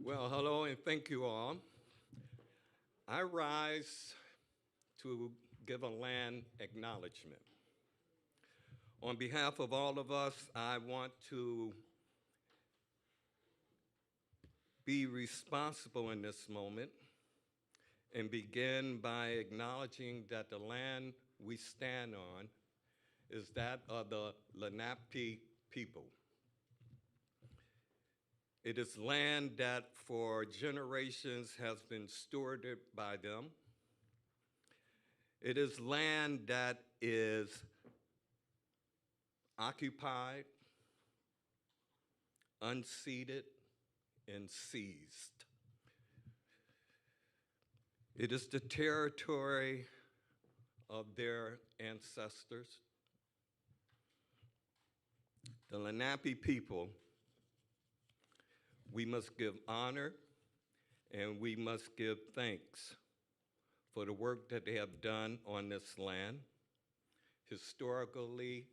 Well, hello and thank you all. I rise to give a land acknowledgement. On behalf of all of us, I want to be responsible in this moment and begin by acknowledging that the land we stand on is that of the Lenape people. It is land that for generations has been stewarded by them. It is land that is occupied, unceded, and seized. It is the territory of their ancestors. The Lenape people, we must give honor and we must give thanks for the work that they have done on this land, historically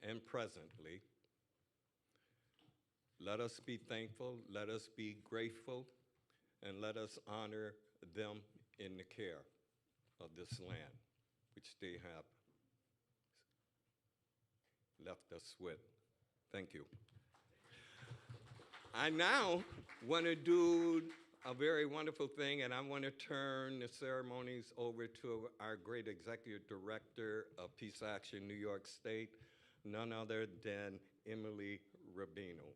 and presently. Let us be thankful, let us be grateful, and let us honor them in the care of this land, which they have left us with. Thank you. I now want to do a very wonderful thing, and I want to turn the ceremonies over to our great Executive Director of Peace Action New York State, none other than Emily Rubino.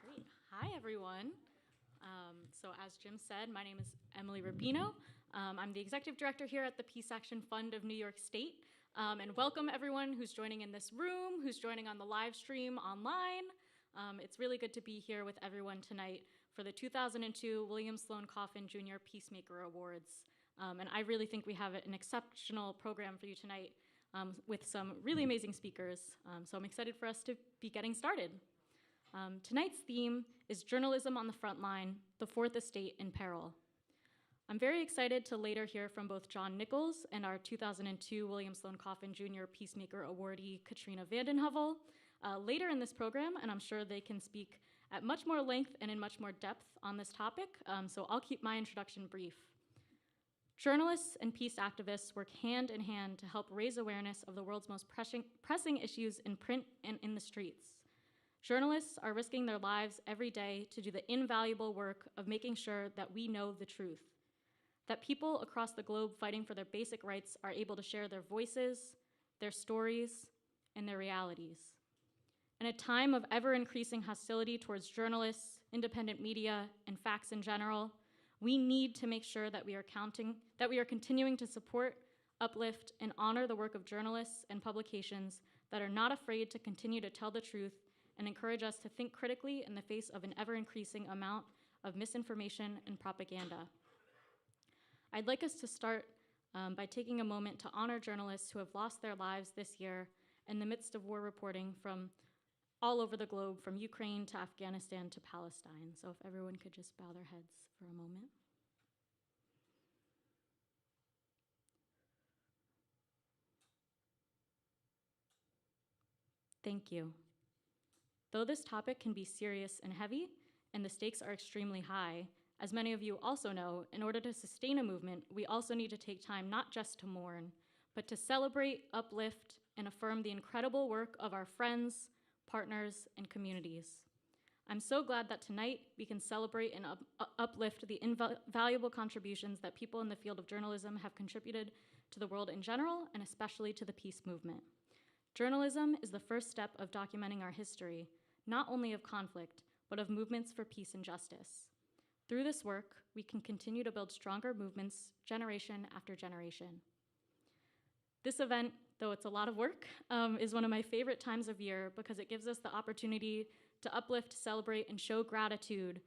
Great. Hi, everyone. So as Jim said, my name is Emily Rubino. I'm the Executive Director here at the Peace Action Fund of New York State. And welcome everyone who's joining in this room, who's joining on the live stream online. It's really good to be here with everyone tonight for the 2002 William Sloane Coffin Jr. Peacemaker Awards. And I really think we have an exceptional program for you tonight with some really amazing speakers. So I'm excited for us to be getting started. Tonight's theme is Journalism on the Front Line, the Fourth Estate in Peril. I'm very excited to later hear from both John Nichols and our 2002 William Sloane Coffin Jr. Peacemaker awardee, Katrina vanden Heuvel, later in this program, and I'm sure they can speak at much more length and in much more depth on this topic, so I'll keep my introduction brief. Journalists and peace activists work hand in hand to help raise awareness of the world's most pressing issues in print and in the streets. Journalists are risking their lives every day to do the invaluable work of making sure that we know the truth, that people across the globe fighting for their basic rights are able to share their voices, their stories, and their realities. In a time of ever-increasing hostility towards journalists, independent media, and facts in general, we need to make sure that we are continuing to support, uplift, and honor the work of journalists and publications that are not afraid to continue to tell the truth and encourage us to think critically in the face of an ever-increasing amount of misinformation and propaganda. I'd like us to start by taking a moment to honor journalists who have lost their lives this year in the midst of war reporting from all over the globe, from Ukraine to Afghanistan to Palestine. So if everyone could just bow their heads for a moment. Thank you. Though this topic can be serious and heavy, and the stakes are extremely high, as many of you also know, in order to sustain a movement, we also need to take time not just to mourn, but to celebrate, uplift, and affirm the incredible work of our friends, partners, and communities. I'm so glad that tonight we can celebrate and uplift the invaluable contributions that people in the field of journalism have contributed to the world in general, and especially to the peace movement. Journalism is the first step of documenting our history, not only of conflict, but of movements for peace and justice. Through this work, we can continue to build stronger movements generation after generation. This event, though it's a lot of work, is one of my favorite times of year because it gives us the opportunity to uplift, celebrate, and show gratitude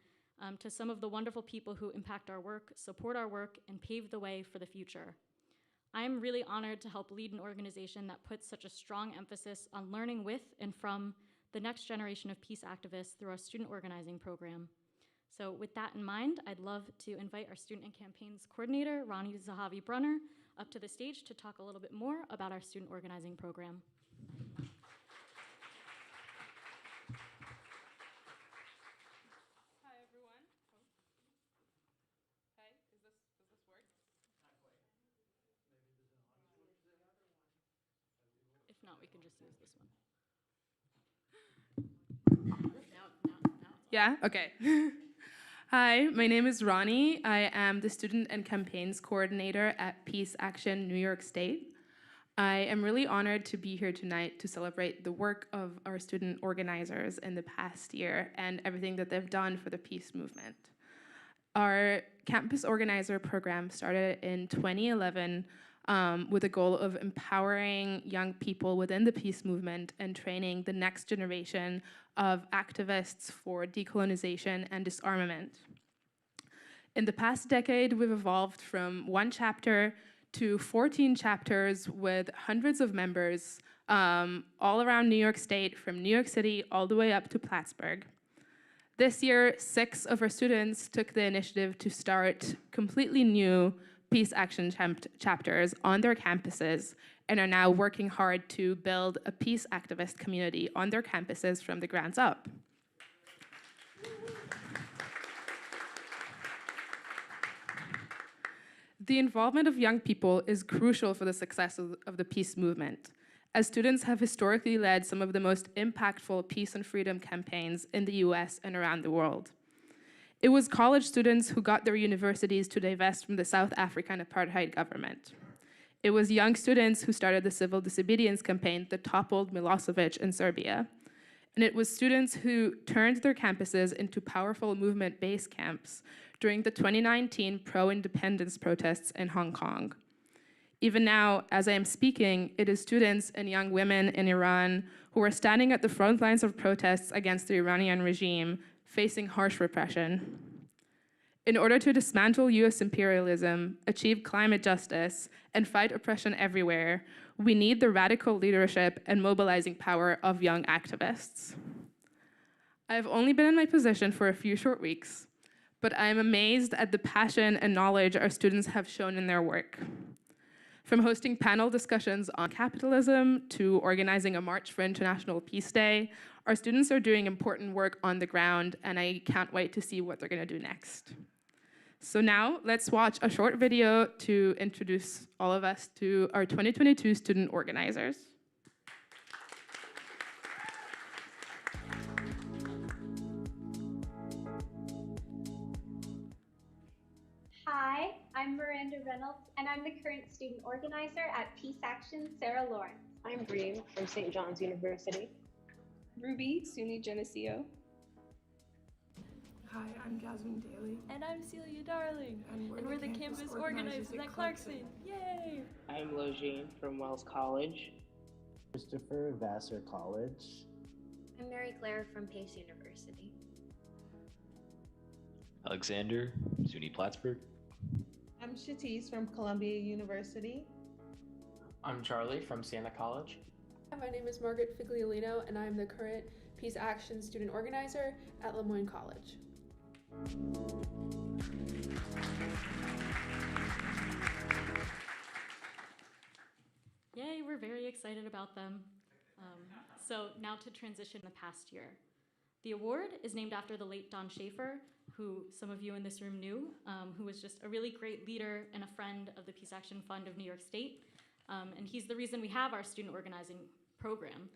to some of the wonderful people who impact our work, support our work, and pave the way for the future. I am really honored to help lead an organization that puts such a strong emphasis on learning with and from the next generation of peace activists through our student organizing program. So with that in mind, I'd love to invite our student and campaigns coordinator, Ronnie Zahavi Brunner, up to the stage to talk a little bit more about our student organizing program. not, we can just use this one. Now. Yeah? Okay. Hi, my name is Ronnie. I am the Student and Campaigns Coordinator at Peace Action New York State. I am really honored to be here tonight to celebrate the work of our student organizers in the past year and everything that they've done for the peace movement. Our campus organizer program started in 2011 with a goal of empowering young people within the peace movement and training the next generation of activists for decolonization and disarmament. In the past decade, we've evolved from 1 chapter to 14 chapters with hundreds of members all around New York State, from New York City all the way up to Plattsburgh. This year, 6 of our students took the initiative to start completely new peace action chapters on their campuses and are now working hard to build a peace activist community on their campuses from the ground up. The involvement of young people is crucial for the success of the peace movement, as students have historically led some of the most impactful peace and freedom campaigns in the US and around the world. It was college students who got their universities to divest from the South African apartheid government. It was young students who started the civil disobedience campaign that toppled Milosevic in Serbia. And it was students who turned their campuses into powerful movement base camps during the 2019 pro-independence protests in Hong Kong. Even now, as I am speaking, it is students and young women in Iran who are standing at the front lines of protests against the Iranian regime, facing harsh repression. In order to dismantle US imperialism, achieve climate justice, and fight oppression everywhere, we need the radical leadership and mobilizing power of young activists. I've only been in my position for a few short weeks, but I am amazed at the passion and knowledge our students have shown in their work. From hosting panel discussions on capitalism to organizing a March for International Peace Day, our students are doing important work on the ground, and I can't wait to see what they're going to do next. So now, let's watch a short video to introduce all of us to our 2022 student organizers. Hi, I'm Miranda Reynolds, and I'm the current student organizer at Peace Action Sarah Lawrence. I'm Bree from St. John's University. Ruby Suni Geneseo. Hi, I'm Jasmine Daly. And I'm Celia Darling. And we're the campus organizers at Clarkson. Yay! I'm Logine from Wells College. Christopher Vassar College. I'm Mary Claire from Pace University. Alexander, SUNY Plattsburgh. I'm Shatice from Columbia University. I'm Charlie from Siena College. My name is Margaret Figliolino, and I'm the current Peace Action student organizer at Moyne College. Yay, we're very excited about them. So now to transition the past year. The award is named after the late Don Shaffer, who some of you in this room knew, who was just a really great leader and a friend of the Peace Action Fund of New York State. And he's the reason we have our student organizing program.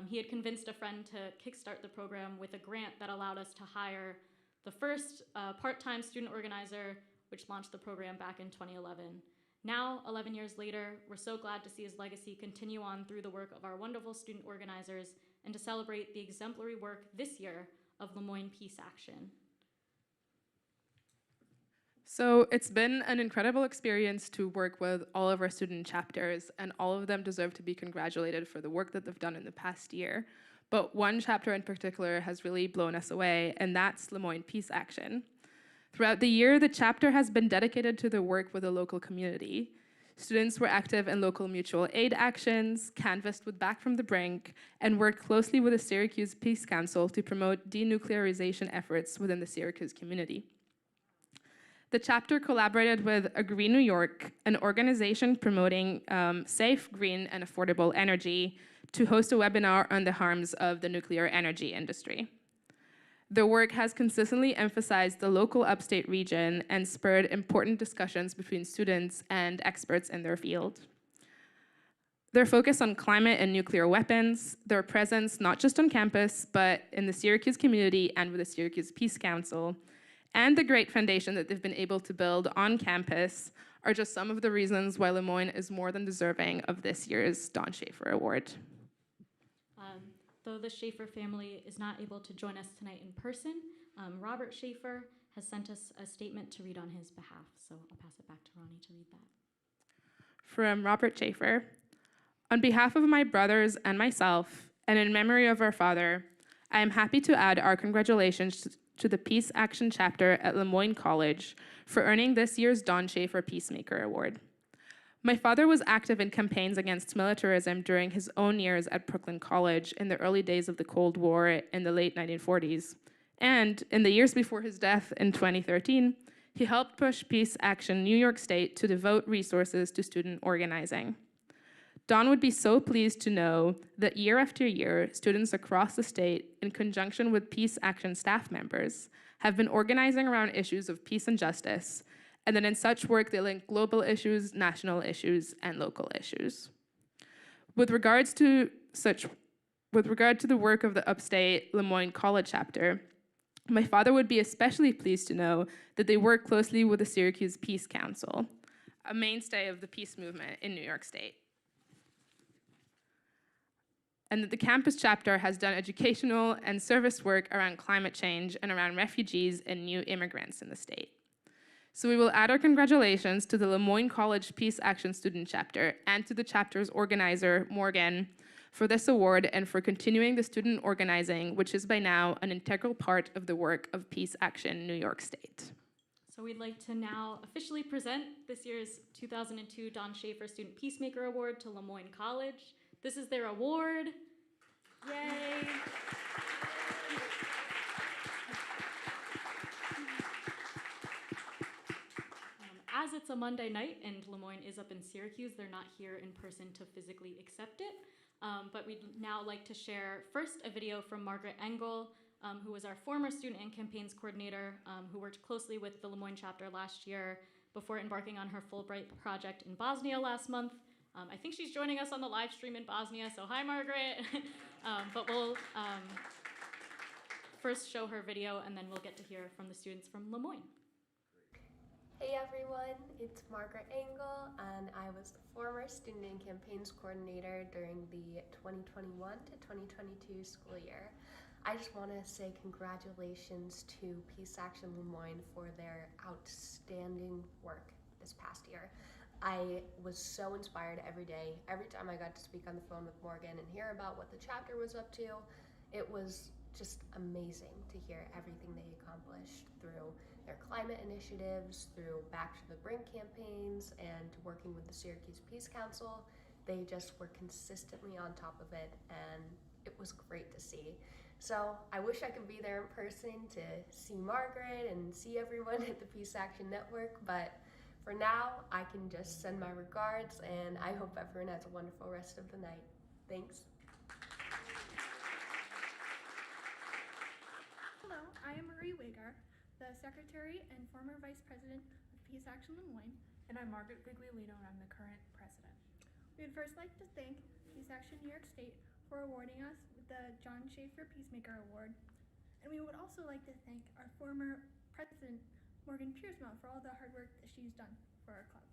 He had convinced a friend to kickstart the program with a grant that allowed us to hire the first part-time student organizer, which launched the program back in 2011. Now, 11 years later, we're so glad to see his legacy continue on through the work of our wonderful student organizers and to celebrate the exemplary work this year of Moyne Peace Action. So it's been an incredible experience to work with all of our student chapters, and all of them deserve to be congratulated for the work that they've done in the past year. But one chapter in particular has really blown us away, and that's Moyne Peace Action. Throughout the year, the chapter has been dedicated to the work with the local community. Students were active in local mutual aid actions, canvassed with Back from the Brink, and worked closely with the Syracuse Peace Council to promote denuclearization efforts within the Syracuse community. The chapter collaborated with Agree New York, an organization promoting safe, green, and affordable energy, to host a webinar on the harms of the nuclear energy industry. The work has consistently emphasized the local upstate region and spurred important discussions between students and experts in their field. Their focus on climate and nuclear weapons, their presence not just on campus, but in the Syracuse community and with the Syracuse Peace Council, and the great foundation that they've been able to build on campus are just some of the reasons why Moyne is more than deserving of this year's Don Shaffer Award. Though the Shaffer family is not able to join us tonight in person, Robert Shaffer has sent us a statement to read on his behalf, so I'll pass it back to Ronnie to read that. From Robert Shaffer. On behalf of my brothers and myself, and in memory of our father, I am happy to add our congratulations to the Peace Action chapter at Moyne College for earning this year's Don Shaffer Peacemaker Award. My father was active in campaigns against militarism during his own years at Brooklyn College in the early days of the Cold War in the late 1940s. And in the years before his death in 2013, he helped push Peace Action New York State to devote resources to student organizing. Don would be so pleased to know that year after year, students across the state, in conjunction with Peace Action staff members, have been organizing around issues of peace and justice, and that in such work they link global issues, national issues, and local issues. With regard to the work of the upstate Moyne College chapter, my father would be especially pleased to know that they work closely with the Syracuse Peace Council, a mainstay of the peace movement in New York State, and that the campus chapter has done educational and service work around climate change and around refugees and new immigrants in the state. So we will add our congratulations to the Moyne College Peace Action Student Chapter and to the chapter's organizer, Morgan, for this award and for continuing the student organizing, which is by now an integral part of the work of Peace Action New York State. So we'd like to now officially present this year's 2002 Don Shaffer Student Peacemaker Award to Moyne College. This is their award. Yay! As it's a Monday night and Moyne is up in Syracuse, they're not here in person to physically accept it. But we'd now like to share first a video from Margaret Engel, who was our former student and campaigns coordinator, who worked closely with the Moyne chapter last year before embarking on her Fulbright project in Bosnia last month. I think she's joining us on the live stream in Bosnia, so hi, Margaret. But we'll first show her video, and then we'll get to hear from the students from Moyne. Hey everyone, it's Margaret Engel, and I was the former Student and Campaigns Coordinator during the 2021 to 2022 school year. I just want to say congratulations to Peace Action Moyne for their outstanding work this past year. I was so inspired every day. Every time I got to speak on the phone with Morgan and hear about what the chapter was up to, it was just amazing to hear everything they accomplished through their climate initiatives, through Back to the Brink campaigns, and working with the Syracuse Peace Council. They just were consistently on top of it, and it was great to see. So I wish I could be there in person to see Margaret and see everyone at the Peace Action Network, but for now, I can just send my regards, and I hope everyone has a wonderful rest of the night. Thanks. Hello, I am Marie Wagar, the Secretary and former Vice President of Peace Action Moyne. And I'm Margaret Figliolino, and I'm the current president. We would first like to thank Peace Action New York State for awarding us with the Don Shaffer Peacemaker Award. And we would also like to thank our former president, Morgan Piersma, for all the hard work that she's done for our club.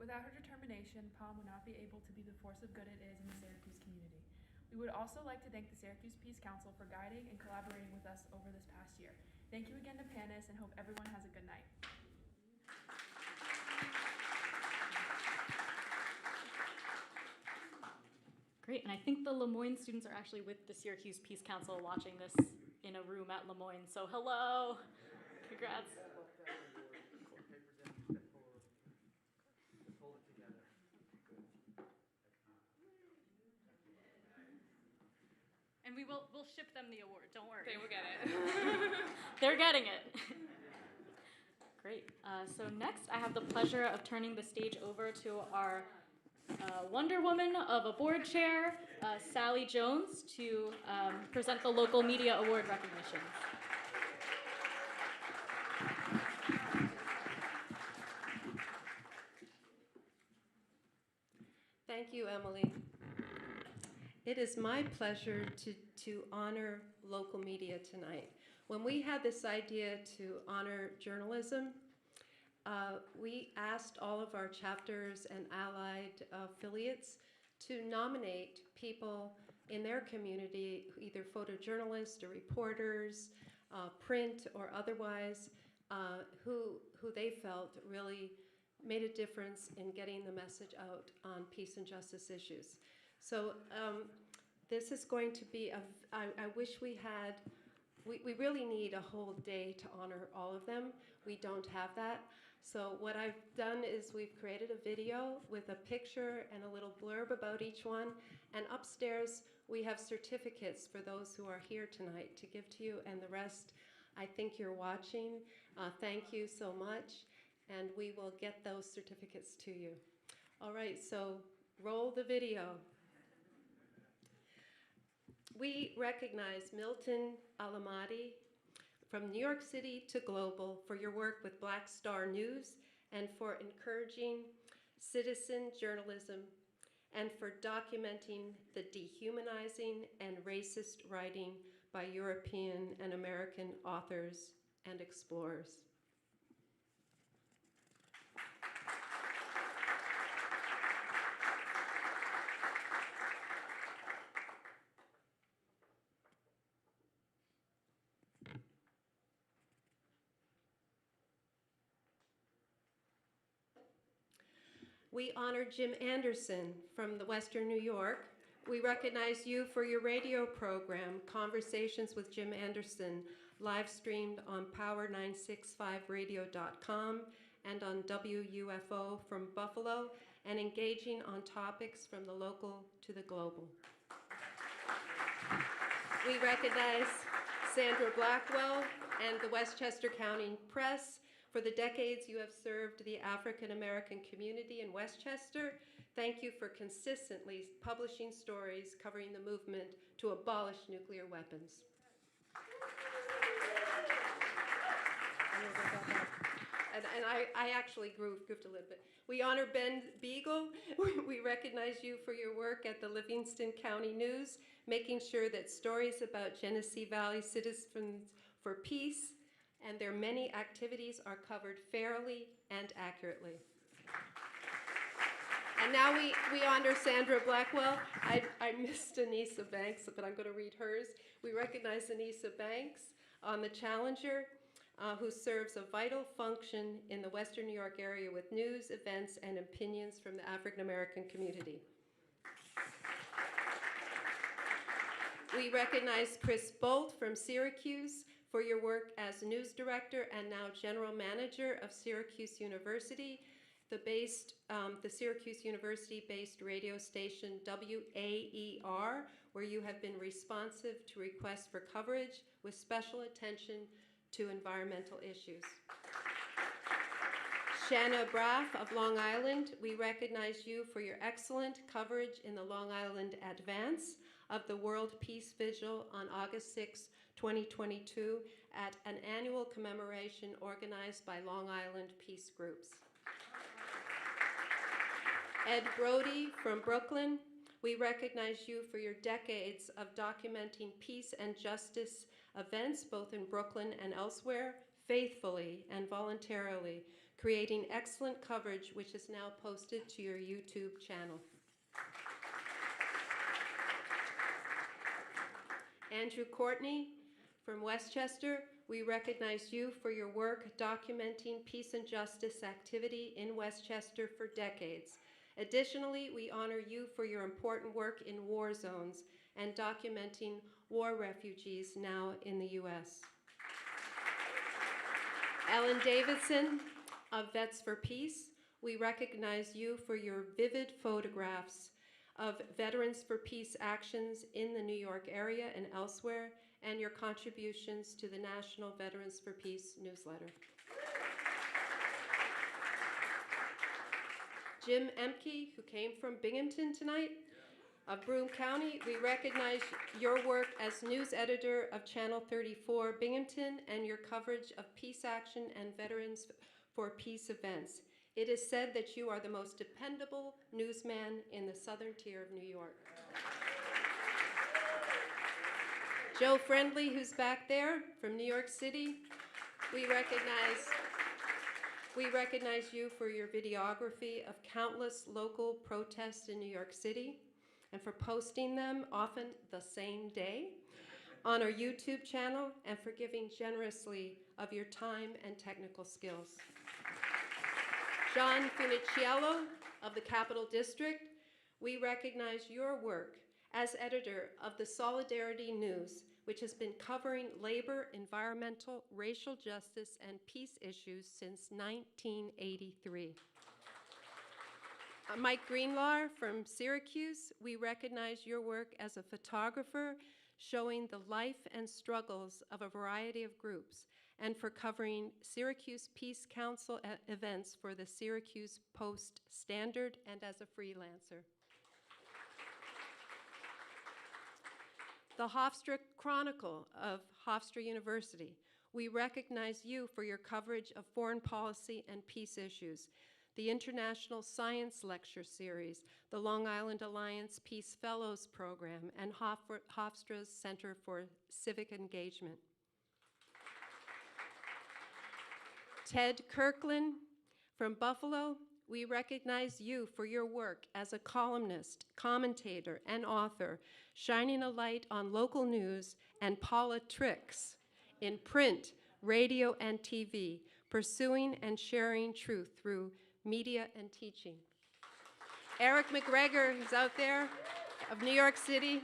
Without her determination, POM would not be able to be the force of good it is in the Syracuse community. We would also like to thank the Syracuse Peace Council for guiding and collaborating with us over this past year. Thank you again to Panis, and hope everyone has a good night. Great, and I think the Moyne students are actually with the Syracuse Peace Council watching this in a room at Moyne. So hello, congrats. And we'll ship them the award, don't worry. They will get it. They're getting it. Great, so next I have the pleasure of turning the stage over to our Wonder Woman of a board chair, Sally Jones, to present the Local Media Award recognitions. Thank Thank you, Emily. It is my pleasure to honor local media tonight. When we had this idea to honor journalism, we asked all of our chapters and allied affiliates to nominate people in their community, either photojournalists or reporters, print or otherwise, who they felt really made a difference in getting the message out on peace and justice issues. So this is going to be I wish we had, we really need a whole day to honor all of them. We don't have that. So what I've done is we've created a video with a picture and a little blurb about each one. And upstairs, we have certificates for those who are here tonight to give to you, and the rest, I think you're watching. Thank you so much, and we will get those certificates to you. All right, so roll the video. We recognize Milton Alamati from New York City to Global for your work with Black Star News and for encouraging citizen journalism and for documenting the dehumanizing and racist writing by European and American authors and explorers. We honor Jim Anderson from the Western New York. We recognize you for your radio program, Conversations with Jim Anderson, live streamed on power965radio.com and on WUFO from Buffalo, and engaging on topics from the local to the global. We recognize Sandra Blackwell and the Westchester County Press for the decades you have served the African American community in Westchester. Thank you for consistently publishing stories covering the movement to abolish nuclear weapons. And I actually goofed a little bit. We honor Ben Beagle. We recognize you for your work at the Livingston County News, making sure that stories about Genesee Valley Citizens for Peace and their many activities are covered fairly and accurately. And now we honor Sandra Blackwell. I missed Anissa Banks, but I'm going to read hers. We recognize Anissa Banks on the Challenger, who serves a vital function in the Western New York area with news, events, and opinions from the African American community. We recognize Chris Bolt from Syracuse for your work as news director and now general manager of Syracuse University, the Syracuse University-based radio station WAER, where you have been responsive to requests for coverage with special attention to environmental issues. Shanna Braff of Long Island, we recognize you for your excellent coverage in the Long Island Advance of the World Peace Vigil on August 6, 2022 at an annual commemoration organized by Long Island Peace Groups. Ed Brody from Brooklyn, we recognize you for your decades of documenting peace and justice events both in Brooklyn and elsewhere, faithfully and voluntarily, creating excellent coverage which is now posted to your YouTube channel. Andrew Courtney from Westchester, we recognize you for your work documenting peace and justice activity in Westchester for decades. Additionally, we honor you for your important work in war zones and documenting war refugees now in the U.S. Ellen Davidson of Vets for Peace, we recognize you for your vivid photographs of Veterans for Peace actions in the New York area and elsewhere, and your contributions to the National Veterans for Peace newsletter. Jim Emke, who came from Binghamton tonight, of Broome County, we recognize your work as news editor of Channel 34 Binghamton and your coverage of peace action and Veterans for Peace events. It is said that you are the most dependable newsman in the southern tier of New York. Joe Friendly, who's back there from New York City, we recognize you for your videography of countless local protests in New York City and for posting them, often the same day, on our YouTube channel, and for giving generously of your time and technical skills. John Funicello of the Capital District, we recognize your work as editor of the Solidarity News, which has been covering labor, environmental, racial justice, and peace issues since 1983. Mike Greenlaw from Syracuse, we recognize your work as a photographer showing the life and struggles of a variety of groups, and for covering Syracuse Peace Council events for the Syracuse Post-Standard and as a freelancer. The Hofstra Chronicle of Hofstra University, we recognize you for your coverage of foreign policy and peace issues, the International Science Lecture Series, the Long Island Alliance Peace Fellows Program, and Hofstra's Center for Civic Engagement. Ted Kirkland from Buffalo, we recognize you for your work as a columnist, commentator, and author, shining a light on local news and politics in print, radio, and TV, pursuing and sharing truth through media and teaching. Eric McGregor, who's out there, of New York City.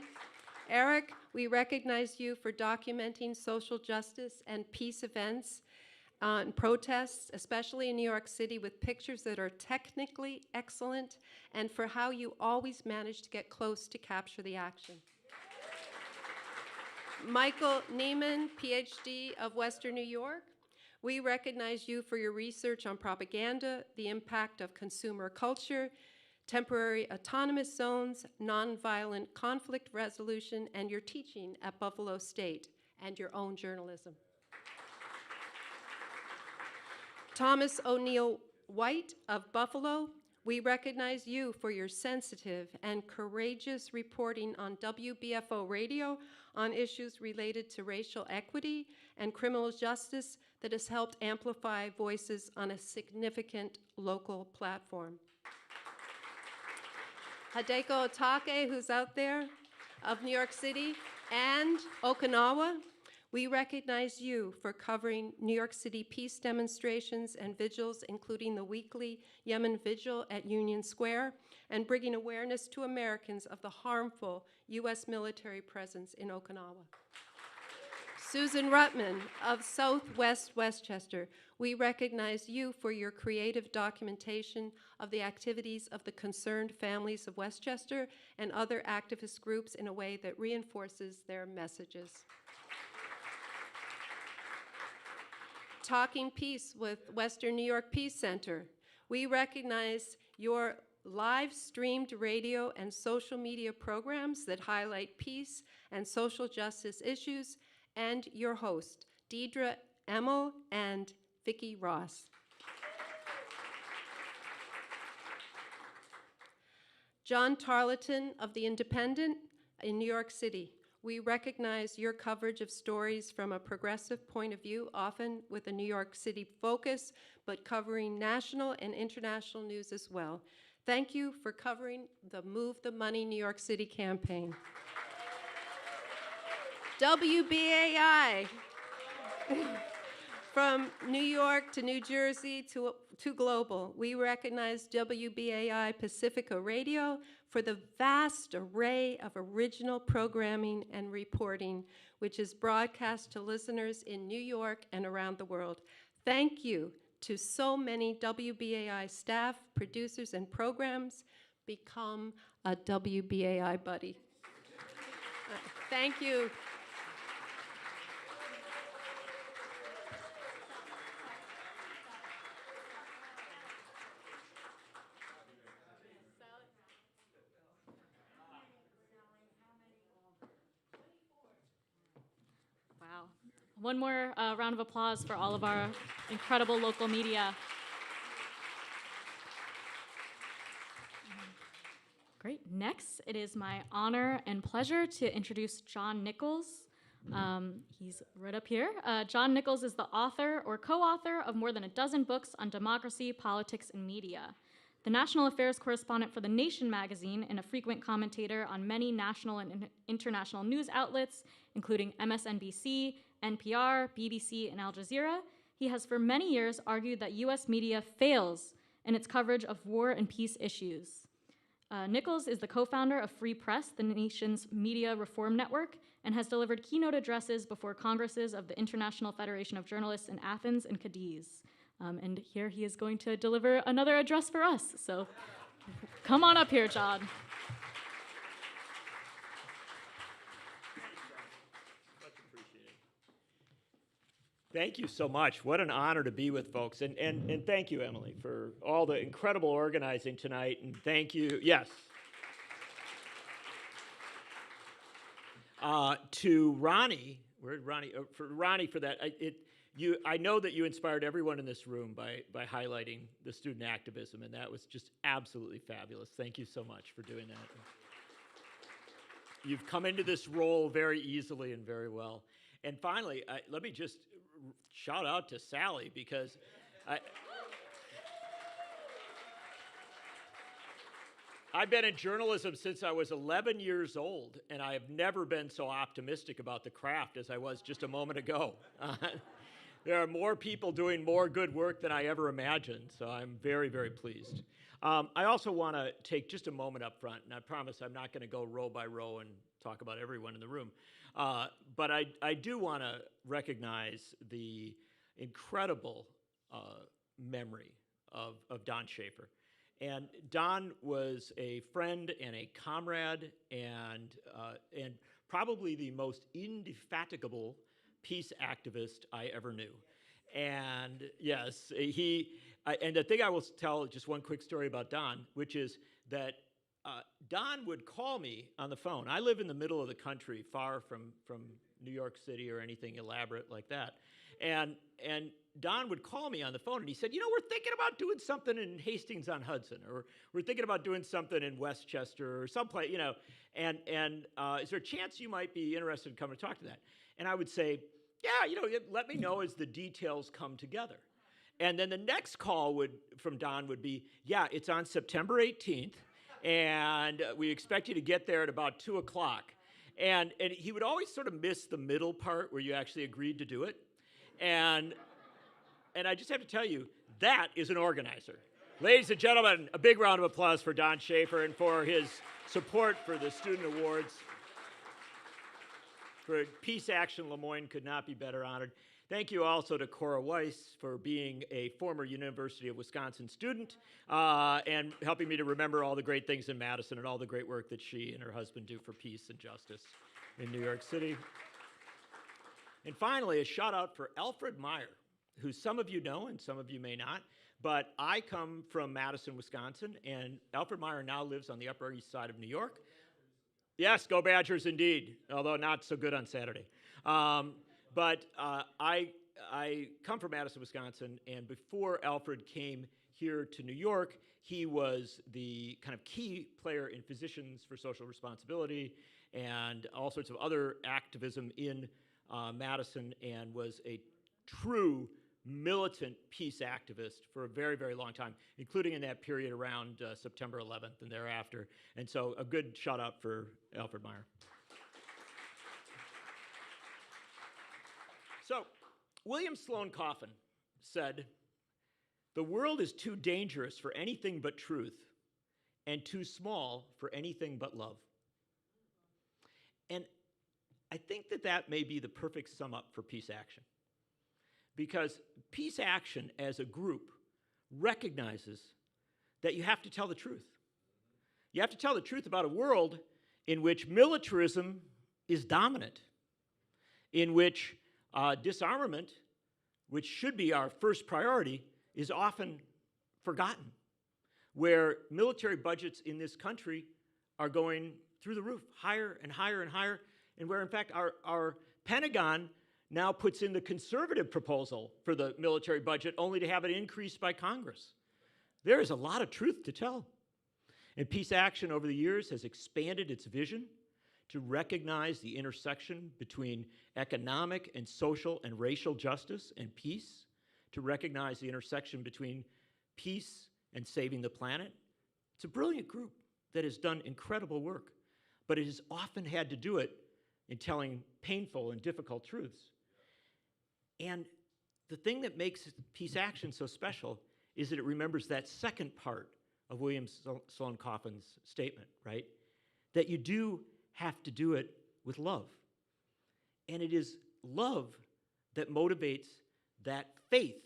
Eric, we recognize you for documenting social justice and peace events and protests, especially in New York City, with pictures that are technically excellent, and for how you always manage to get close to capture the action. Michael Neiman, PhD of Western New York, we recognize you for your research on propaganda, the impact of consumer culture, temporary autonomous zones, nonviolent conflict resolution, and your teaching at Buffalo State, and your own journalism. Thomas O'Neill White of Buffalo, we recognize you for your sensitive and courageous reporting on WBFO radio on issues related to racial equity and criminal justice that has helped amplify voices on a significant local platform. Hideko Otake, who's out there, of New York City, and Okinawa, we recognize you for covering New York City peace demonstrations and vigils, including the weekly Yemen Vigil at Union Square, and bringing awareness to Americans of the harmful U.S. military presence in Okinawa. Susan Rutman of Southwest Westchester, we recognize you for your creative documentation of the activities of the concerned families of Westchester and other activist groups in a way that reinforces their messages. Talking Peace with Western New York Peace Center, we recognize your live-streamed radio and social media programs that highlight peace and social justice issues, and your host, Deidre Emmel and Vicki Ross. John Tarleton of The Independent in New York City, we recognize your coverage of stories from a progressive point of view, often with a New York City focus, but covering national and international news as well. Thank you for covering the Move the Money New York City campaign. WBAI, from New York to New Jersey to global, we recognize WBAI Pacifica Radio for the vast array of original programming and reporting, which is broadcast to listeners in New York and around the world. Thank you to so many WBAI staff, producers, and programs. Become a WBAI buddy. Thank you. Wow. One more round of applause for all of our incredible local media. Next, it is my honor and pleasure to introduce John Nichols. He's right up here. John Nichols is the author or co-author of more than a dozen books on democracy, politics, and media. The national affairs correspondent for The Nation magazine and a frequent commentator on many national and international news outlets, including MSNBC, NPR, BBC, and Al Jazeera, he has for many years argued that US media fails in its coverage of war and peace issues. Nichols is the co-founder of Free Press, the nation's media reform network, and has delivered keynote addresses before congresses of the International Federation of Journalists in Athens and Cadiz. And here he is going to deliver another address for us. So come on up here, John. Thank you so much. What an honor to be with folks. And thank you, Emily, for all the incredible organizing tonight. And thank you, yes. To Ronnie, where'd Ronnie, for Ronnie for that. I know that you inspired everyone in this room by highlighting the student activism, and that was just absolutely fabulous. Thank you so much for doing that. You've come into this role very easily and very well. And finally, let me just shout out to Sally, because I've been in journalism since I was 11 years old, and I have never been so optimistic about the craft as I was just a moment ago. There are more people doing more good work than I ever imagined, so I'm very, very pleased. I also want to take just a moment up front, and I promise I'm not going to go row by row and talk about everyone in the room. But I do want to recognize the incredible memory of Don Shaffer. And Don was a friend and a comrade and probably the most indefatigable peace activist I ever knew. And yes, and the thing I will tell, just one quick story about Don, which is that Don would call me on the phone. I live in the middle of the country, far from New York City or anything elaborate like that. And Don would call me on the phone, and he said, we're thinking about doing something in Hastings-on-Hudson, or we're thinking about doing something in Westchester or someplace, and is there a chance you might be interested in coming to talk to that? And I would say, yeah, let me know as the details come together. And then the next call from Don would be, yeah, it's on September 18th, and we expect you to get there at about 2 o'clock. And he would always sort of miss the middle part where you actually agreed to do it. And I just have to tell you, that is an organizer. Ladies and gentlemen, a big round of applause for Don Shaffer and for his support for the Student Awards. For Peace Action, Moyne could not be better honored. Thank you also to Cora Weiss for being a former University of Wisconsin student and helping me to remember all the great things in Madison and all the great work that she and her husband do for peace and justice in New York City. And finally, a shout out for Alfred Meyer, who some of you know and some of you may not, but I come from Madison, Wisconsin, and Alfred Meyer now lives on the Upper East Side of New York. Yes, go Badgers indeed, although not so good on Saturday. But I come from Madison, Wisconsin, and before Alfred came here to New York, he was the kind of key player in Physicians for Social Responsibility and all sorts of other activism in Madison, and was a true militant peace activist for a very, very long time, including in that period around September 11th and thereafter. And so a good shout out for Alfred Meyer. So, William Sloane Coffin said, "The world is too dangerous for anything but truth and too small for anything but love." And I think that may be the perfect sum up for Peace Action. Because Peace Action as a group recognizes that you have to tell the truth. You have to tell the truth about a world in which militarism is dominant, in which disarmament, which should be our first priority, is often forgotten, where military budgets in this country are going through the roof, higher and higher and higher, and where, in fact, our Pentagon now puts in the conservative proposal for the military budget only to have it increased by Congress. There is a lot of truth to tell. And Peace Action over the years has expanded its vision to recognize the intersection between economic and social and racial justice and peace, to recognize the intersection between peace and saving the planet. It's a brilliant group that has done incredible work, but it has often had to do it in telling painful and difficult truths. And the thing that makes Peace Action so special is that it remembers that second part of William Sloane Coffin's statement, right? That you do have to do it with love. And it is love that motivates that faith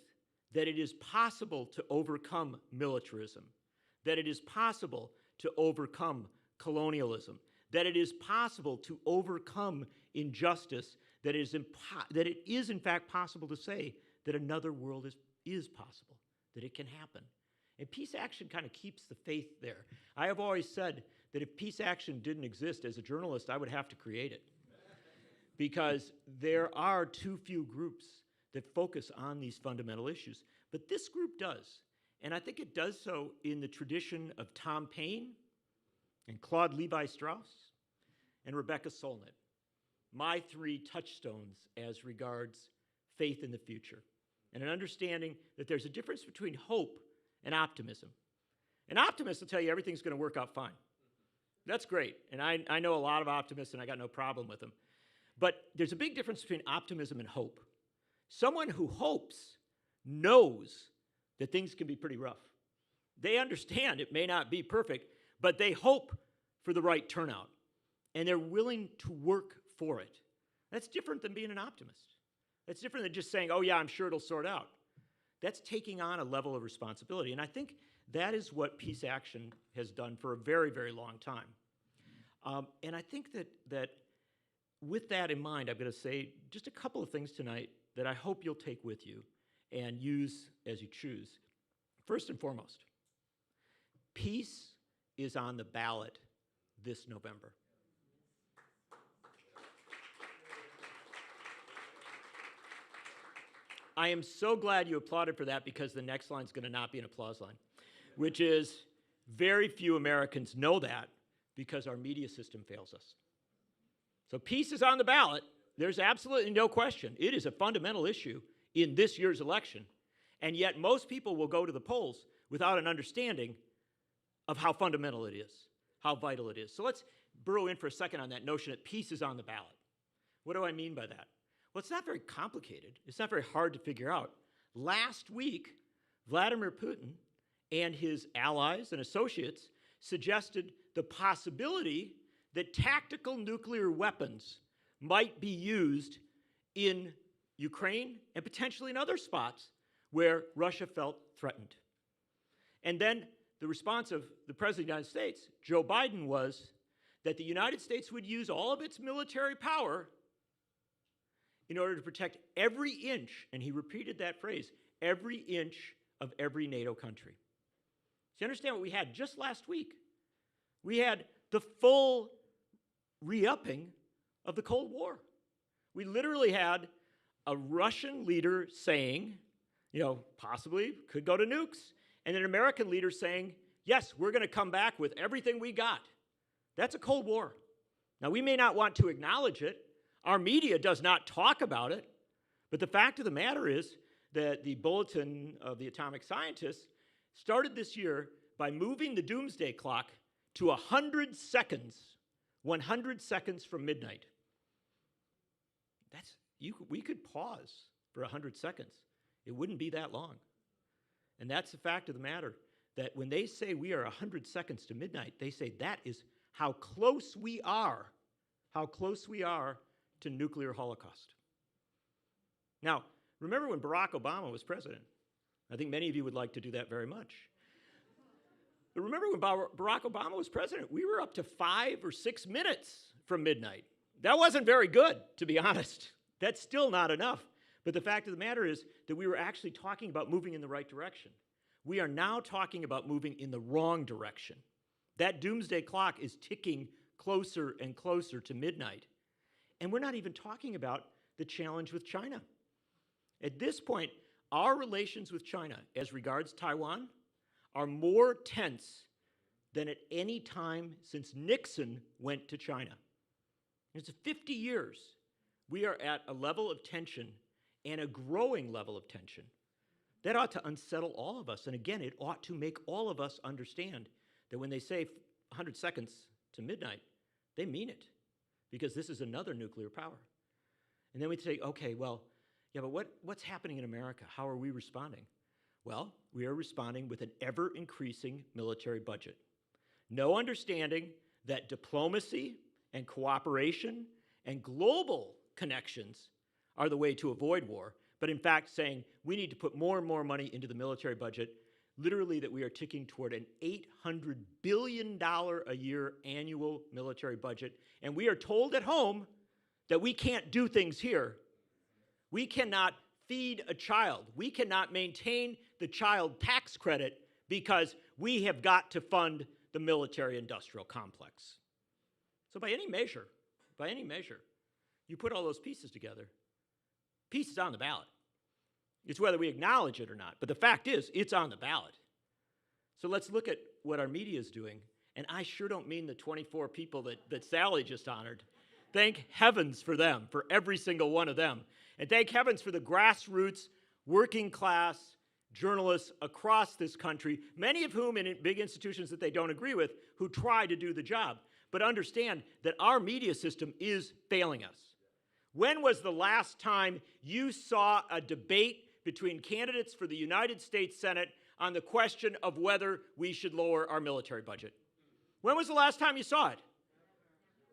that it is possible to overcome militarism, that it is possible to overcome colonialism, that it is possible to overcome injustice, that it is in fact possible to say that another world is possible, that it can happen. And Peace Action kind of keeps the faith there. I have always said that if Peace Action didn't exist, as a journalist, I would have to create it. Because there are too few groups that focus on these fundamental issues. But this group does. And I think it does so in the tradition of Tom Paine and Claude Levi-Strauss and Rebecca Solnit, my three touchstones as regards faith in the future, and an understanding that there's a difference between hope and optimism. An optimist will tell you everything's going to work out fine. That's great, and I know a lot of optimists, and I got no problem with them. But there's a big difference between optimism and hope. Someone who hopes knows that things can be pretty rough. They understand it may not be perfect, but they hope for the right turnout, and they're willing to work for it. That's different than being an optimist. That's different than just saying, oh yeah, I'm sure it'll sort out. That's taking on a level of responsibility, and I think that is what Peace Action has done for a very, very long time. And I think that with that in mind, I'm going to say just a couple of things tonight that I hope you'll take with you and use as you choose. First and foremost, peace is on the ballot this November. I am so glad you applauded for that, because the next line is going to not be an applause line, which is very few Americans know that because our media system fails us. So peace is on the ballot. There's absolutely no question. It is a fundamental issue in this year's election, and yet most people will go to the polls without an understanding of how fundamental it is, how vital it is. So let's burrow in for a second on that notion that peace is on the ballot. What do I mean by that? Well, it's not very complicated. It's not very hard to figure out. Last week, Vladimir Putin and his allies and associates suggested the possibility that tactical nuclear weapons might be used in Ukraine and potentially in other spots where Russia felt threatened. And then the response of the President of the United States, Joe Biden, was that the United States would use all of its military power in order to protect every inch, and he repeated that phrase, every inch of every NATO country. So you understand what we had just last week? We had the full re-upping of the Cold War. We literally had a Russian leader saying, possibly could go to nukes, and an American leader saying, yes, we're going to come back with everything we got. That's a Cold War. Now, we may not want to acknowledge it. Our media does not talk about it, but the fact of the matter is that the Bulletin of the Atomic Scientists started this year by moving the doomsday clock to 100 seconds, 100 seconds from midnight. We could pause for 100 seconds. It wouldn't be that long. And that's the fact of the matter, that when they say we are 100 seconds to midnight, they say that is how close we are to nuclear holocaust. Now, remember when Barack Obama was president? I think many of you would like to do that very much. But remember when Barack Obama was president, we were up to 5 or 6 minutes from midnight. That wasn't very good, to be honest. That's still not enough. But the fact of the matter is that we were actually talking about moving in the right direction. We are now talking about moving in the wrong direction. That doomsday clock is ticking closer and closer to midnight. And we're not even talking about the challenge with China. At this point, our relations with China as regards Taiwan are more tense than at any time since Nixon went to China. It's 50 years. We are at a level of tension, and a growing level of tension. That ought to unsettle all of us. And again, it ought to make all of us understand that when they say 100 seconds to midnight, they mean it, because this is another nuclear power. And then we say, okay, well, yeah, but what's happening in America? How are we responding? Well, we are responding with an ever-increasing military budget. No understanding that diplomacy and cooperation and global connections are the way to avoid war, but in fact saying we need to put more and more money into the military budget, literally that we are ticking toward an $800 billion a year annual military budget, and we are told at home that we can't do things here. We cannot feed a child. We cannot maintain the child tax credit because we have got to fund the military-industrial complex. So by any measure, you put all those pieces together, peace is on the ballot. It's whether we acknowledge it or not. But the fact is, it's on the ballot. So let's look at what our media is doing. And I sure don't mean the 24 people that Sally just honored. Thank heavens for them, for every single one of them. And thank heavens for the grassroots, working class journalists across this country, many of whom in big institutions that they don't agree with, who try to do the job. But understand that our media system is failing us. When was the last time you saw a debate between candidates for the United States Senate on the question of whether we should lower our military budget? When was the last time you saw it?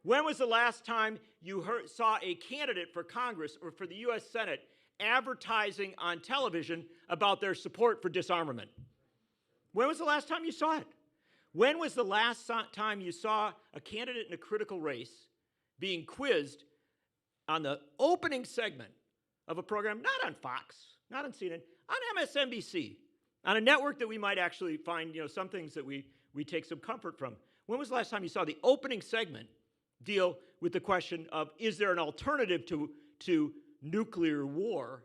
When was the last time you saw a candidate for Congress or for the U.S. Senate advertising on television about their support for disarmament? When was the last time you saw it? When was the last time you saw a candidate in a critical race being quizzed on the opening segment of a program, not on Fox, not on CNN, on MSNBC, on a network that we might actually find, some things that we take some comfort from? When was the last time you saw the opening segment deal with the question of, is there an alternative to nuclear war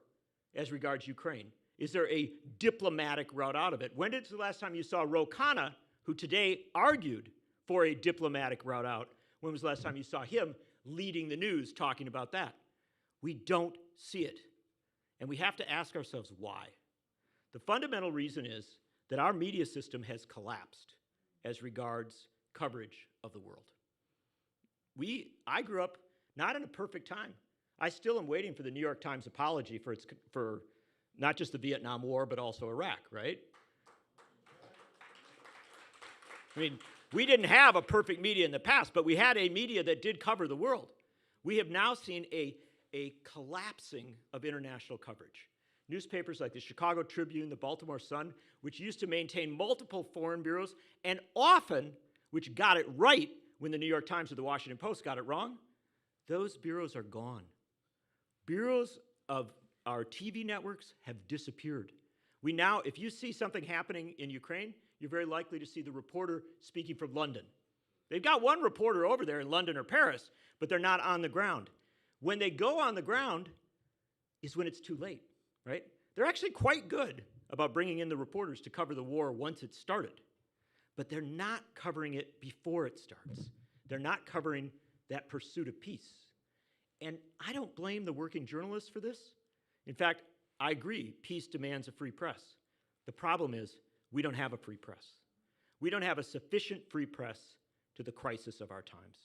as regards Ukraine? Is there a diplomatic route out of it? When is the last time you saw Ro Khanna, who today argued for a diplomatic route out? When was the last time you saw him leading the news talking about that? We don't see it. And we have to ask ourselves why. The fundamental reason is that our media system has collapsed as regards coverage of the world. I grew up not in a perfect time. I still am waiting for the New York Times apology for not just the Vietnam War, but also Iraq, right? I mean, we didn't have a perfect media in the past, but we had a media that did cover the world. We have now seen a collapsing of international coverage. Newspapers like the Chicago Tribune, the Baltimore Sun, which used to maintain multiple foreign bureaus, and often, which got it right when the New York Times or the Washington Post got it wrong, those bureaus are gone. Bureaus of our TV networks have disappeared. We now, if you see something happening in Ukraine, you're very likely to see the reporter speaking from London. They've got one reporter over there in London or Paris, but they're not on the ground. When they go on the ground is when it's too late, right? They're actually quite good about bringing in the reporters to cover the war once it started, but they're not covering it before it starts. They're not covering that pursuit of peace. And I don't blame the working journalists for this. In fact, I agree, peace demands a free press. The problem is we don't have a free press. We don't have a sufficient free press to the crisis of our times.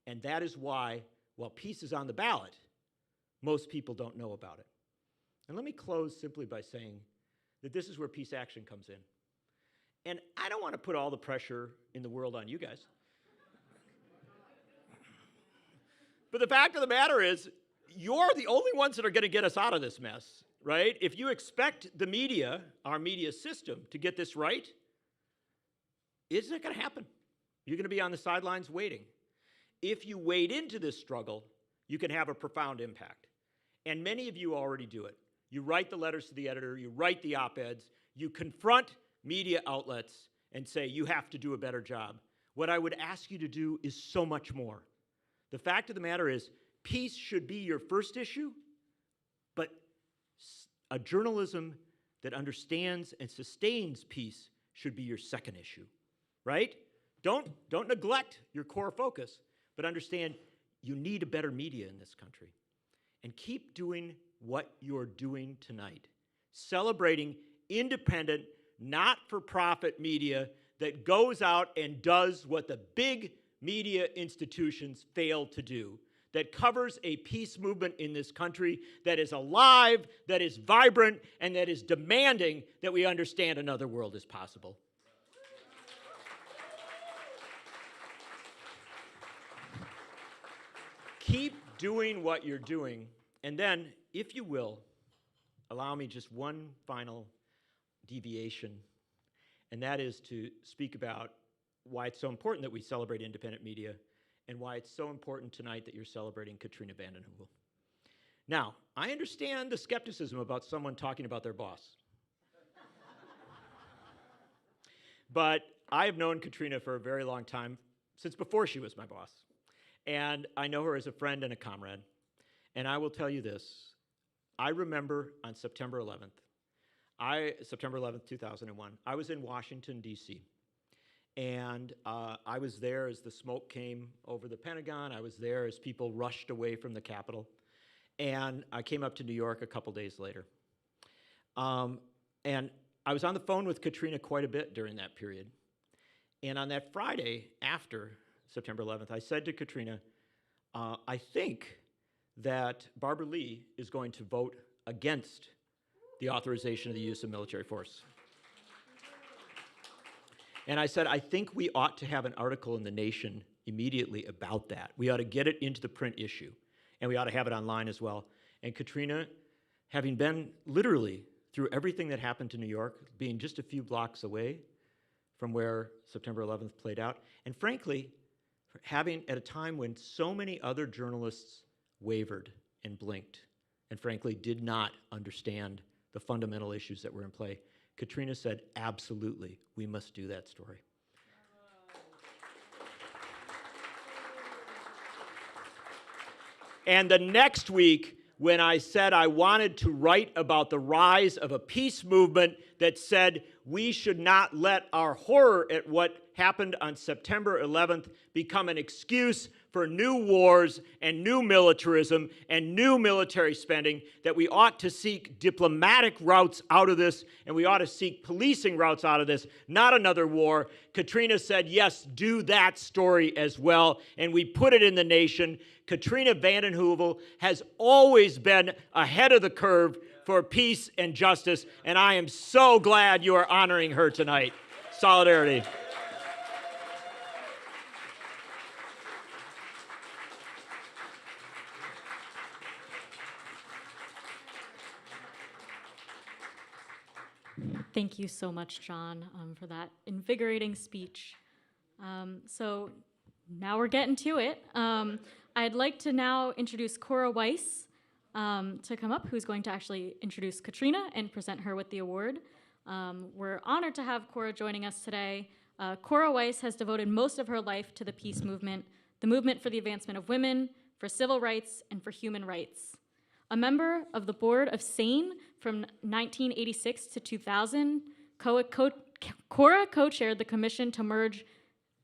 And that is why, while peace is on the ballot, most people don't know about it. And let me close simply by saying that this is where Peace Action comes in. And I don't want to put all the pressure in the world on you guys. But the fact of the matter is, you're the only ones that are going to get us out of this mess, right? If you expect the media, our media system, to get this right, it's not going to happen. You're going to be on the sidelines waiting. If you wade into this struggle, you can have a profound impact. And many of you already do it. You write the letters to the editor, you write the op-eds, you confront media outlets and say, you have to do a better job. What I would ask you to do is so much more. The fact of the matter is, peace should be your first issue, but a journalism that understands and sustains peace should be your second issue, right? Don't neglect your core focus, but understand you need a better media in this country. And keep doing what you're doing tonight, celebrating independent, not-for-profit media that goes out and does what the big media institutions fail to do, that covers a peace movement in this country that is alive, that is vibrant, and that is demanding that we understand another world is possible. Keep doing what you're doing, and then, if you will, allow me just one final deviation, and that is to speak about why it's so important that we celebrate independent media and why it's so important tonight that you're celebrating Katrina vanden Heuvel. Now, I understand the skepticism about someone talking about their boss. But I have known Katrina for a very long time, since before she was my boss. And I know her as a friend and a comrade. And I will tell you this. I remember on September 11th, 2001, I was in Washington, D.C. And I was there as the smoke came over the Pentagon. I was there as people rushed away from the Capitol. And I came up to New York a couple days later. And I was on the phone with Katrina quite a bit during that period. And on that Friday after September 11th, I said to Katrina, I think that Barbara Lee is going to vote against the authorization of the use of military force. And I said, I think we ought to have an article in The Nation immediately about that. We ought to get it into the print issue, and we ought to have it online as well. And Katrina, having been literally through everything that happened to New York, being just a few blocks away from where September 11th played out, and frankly, having at a time when so many other journalists wavered and blinked, and frankly did not understand the fundamental issues that were in play, Katrina said, absolutely, we must do that story. And the next week, when I said I wanted to write about the rise of a peace movement that said we should not let our horror at what happened on September 11th become an excuse for new wars and new militarism and new military spending, that we ought to seek diplomatic routes out of this, and we ought to seek policing routes out of this, not another war. Katrina said, yes, do that story as well, and we put it in The Nation. Katrina vanden Heuvel has always been ahead of the curve for peace and justice, and I am so glad you are honoring her tonight. Solidarity. Thank you so much, John, for that invigorating speech. So now we're getting to it. I'd like to now introduce Cora Weiss to come up, who's going to actually introduce Katrina and present her with the award. We're honored to have Cora joining us today. Cora Weiss has devoted most of her life to the peace movement, the movement for the advancement of women, for civil rights, and for human rights. A member of the board of SANE from 1986 to 2000, Cora co-chaired the commission to merge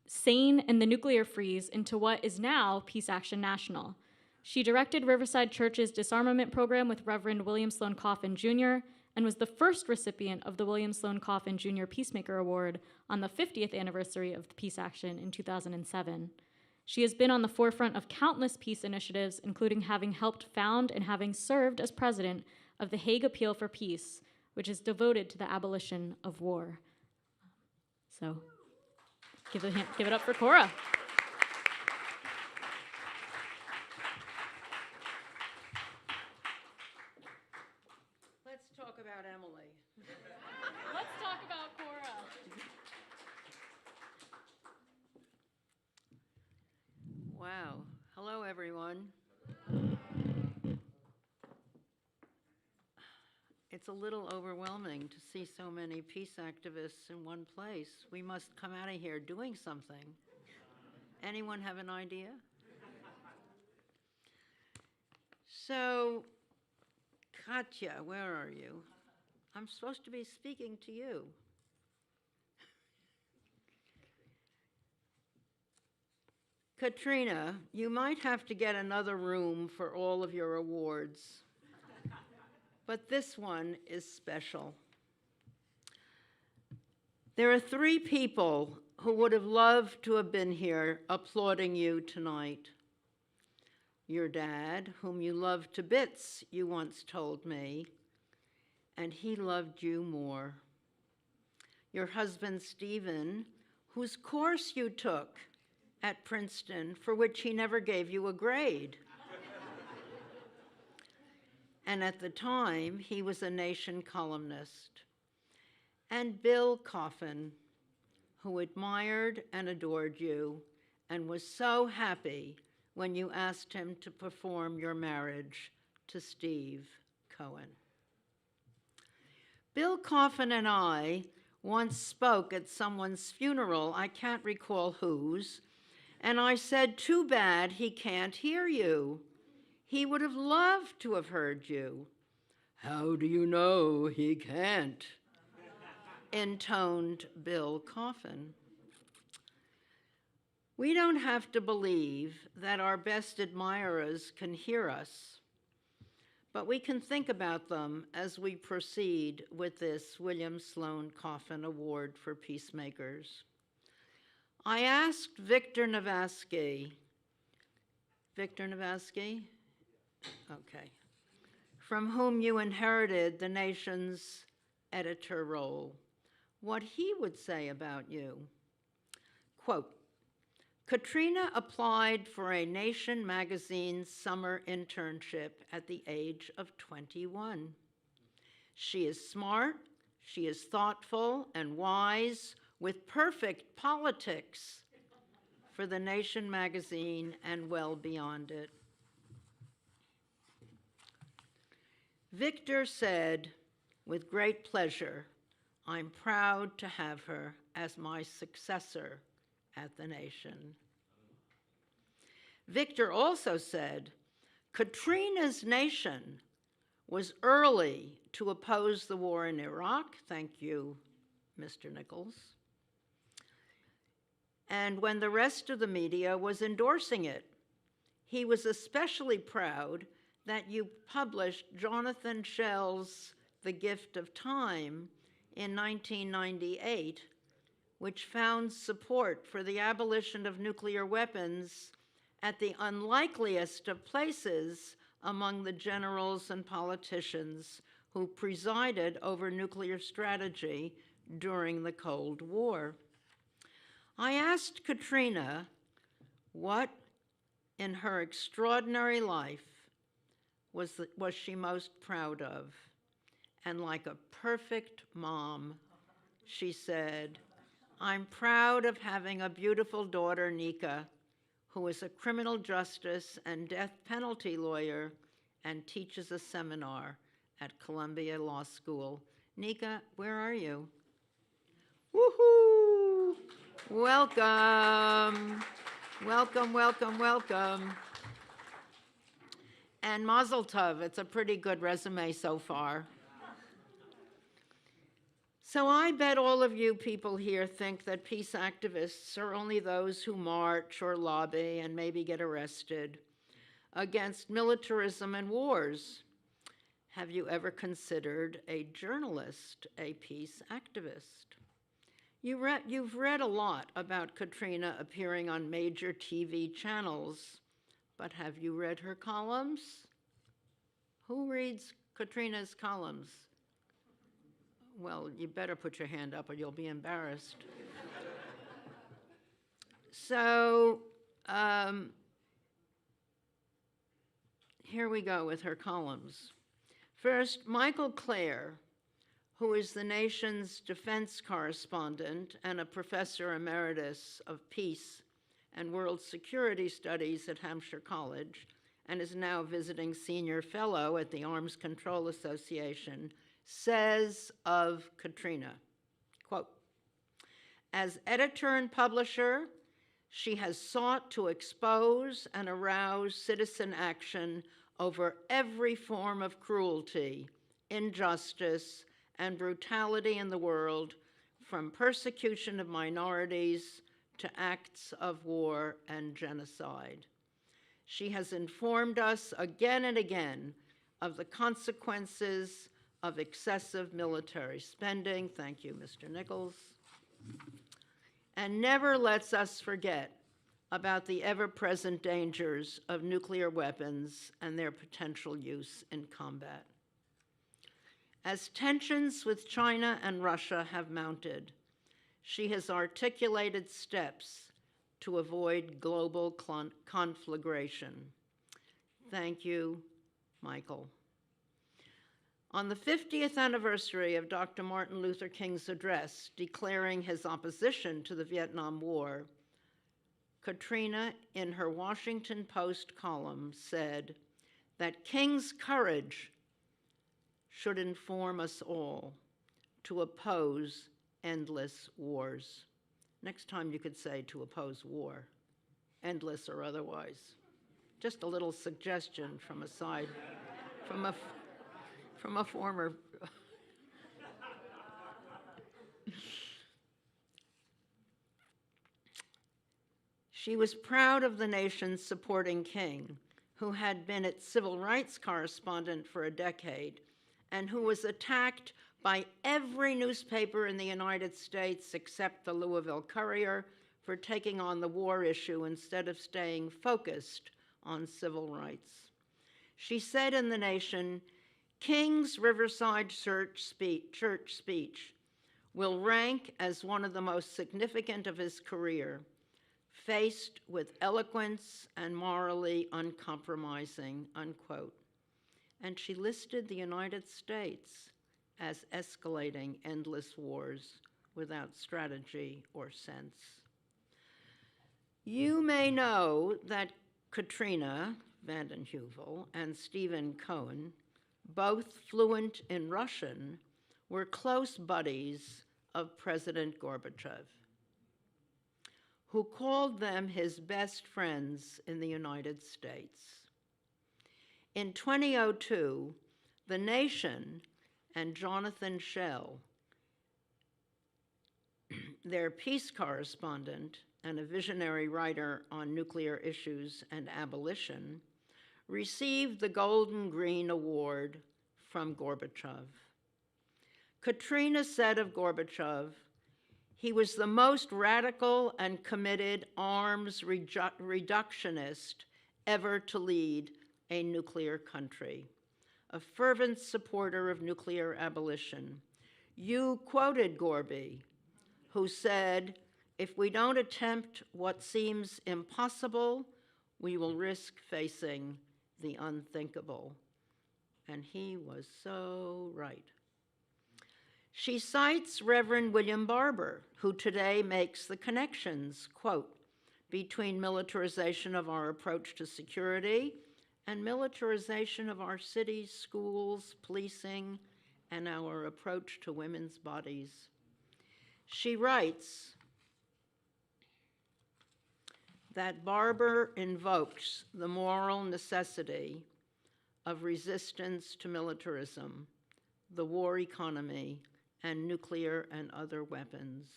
SANE and the nuclear freeze into what is now Peace Action National. She directed Riverside Church's disarmament program with Reverend William Sloane Coffin Jr. and was the first recipient of the William Sloane Coffin Jr. Peacemaker Award on the 50th anniversary of the Peace Action in 2007. She has been on the forefront of countless peace initiatives, including having helped found and having served as president of the Hague Appeal for Peace, which is devoted to the abolition of war. So, give it up for Cora. Let's talk about Emily. Let's talk about Cora. Wow. Hello, everyone. It's a little overwhelming to see so many peace activists in one place. We must come out of here doing something. Anyone have an idea? So, Katya, where are you? I'm supposed to be speaking to you. Katrina, you might have to get another room for all of your awards, but this one is special. There are 3 people who would have loved to have been here applauding you tonight. Your dad, whom you loved to bits, you once told me, and he loved you more. Your husband, Stephen, whose course you took at Princeton, for which he never gave you a grade. And at the time, he was a Nation columnist. And Bill Coffin, who admired and adored you and was so happy when you asked him to perform your marriage to Steve Cohen. Bill Coffin and I once spoke at someone's funeral, I can't recall whose, and I said, too bad he can't hear you. He would have loved to have heard you. How do you know he can't? Intoned Bill Coffin. We don't have to believe that our best admirers can hear us, but we can think about them as we proceed with this William Sloane Coffin Award for Peacemakers. I asked Victor Navasky, okay, from whom you inherited the Nation's editor role, what he would say about you. Quote, Katrina applied for a Nation magazine summer internship at the age of 21. She is smart, she is thoughtful and wise, with perfect politics for the Nation magazine and well beyond it. Victor said, with great pleasure, I'm proud to have her as my successor at the Nation. Victor also said, Katrina's Nation was early to oppose the war in Iraq, thank you, Mr. Nichols, and when the rest of the media was endorsing it. He was especially proud that you published Jonathan Schell's The Gift of Time in 1998, which found support for the abolition of nuclear weapons at the unlikeliest of places among the generals and politicians who presided over nuclear strategy during the Cold War. I asked Katrina what in her extraordinary life was she most proud of, and like a perfect mom, she said, I'm proud of having a beautiful daughter, Nika, who is a criminal justice and death penalty lawyer and teaches a seminar at Columbia Law School. Nika, where are you? Woohoo! Welcome. Welcome, welcome, welcome. And Mazel Tov, it's a pretty good resume so far. So I bet all of you people here think that peace activists are only those who march or lobby and maybe get arrested against militarism and wars. Have you ever considered a journalist a peace activist? You've read a lot about Katrina appearing on major TV channels, but have you read her columns? Who reads Katrina's columns? Well, you better put your hand up or you'll be embarrassed. So here we go with her columns. First, Michael Clare, who is the Nation's defense correspondent and a professor emeritus of peace and world security studies at Hampshire College, and is now visiting senior fellow at the Arms Control Association, says of Katrina, quote, as editor and publisher, she has sought to expose and arouse citizen action over every form of cruelty, injustice, and brutality in the world, from persecution of minorities to acts of war and genocide. She has informed us again and again of the consequences of excessive military spending, thank you, Mr. Nichols, and never lets us forget about the ever-present dangers of nuclear weapons and their potential use in combat. As tensions with China and Russia have mounted, she has articulated steps to avoid global conflagration. Thank you, Michael. On the 50th anniversary of Dr. Martin Luther King's address declaring his opposition to the Vietnam War, Katrina, in her Washington Post column, said that King's courage should inform us all to oppose endless wars. Next time you could say to oppose war, endless or otherwise. Just a little suggestion from a side, from a former. She was proud of the nation supporting King, who had been its civil rights correspondent for a decade and who was attacked by every newspaper in the United States except the Louisville Courier for taking on the war issue instead of staying focused on civil rights. She said in The Nation, King's Riverside Church speech will rank as one of the most significant of his career, faced with eloquence and morally uncompromising, unquote. And she listed the United States as escalating endless wars without strategy or sense. You may know that Katrina vanden Heuvel and Stephen Cohen, both fluent in Russian, were close buddies of President Gorbachev, who called them his best friends in the United States. In 2002, The Nation and Jonathan Schell, their peace correspondent and a visionary writer on nuclear issues and abolition, received the Golden Green Award from Gorbachev. Katrina said of Gorbachev, he was the most radical and committed arms reductionist ever to lead a nuclear country, a fervent supporter of nuclear abolition. You quoted Gorby, who said, if we don't attempt what seems impossible, we will risk facing the unthinkable. And he was so right. She cites Reverend William Barber, who today makes the connections, quote, between militarization of our approach to security and militarization of our cities, schools, policing, and our approach to women's bodies. She writes that Barber invokes the moral necessity of resistance to militarism, the war economy, and nuclear and other weapons.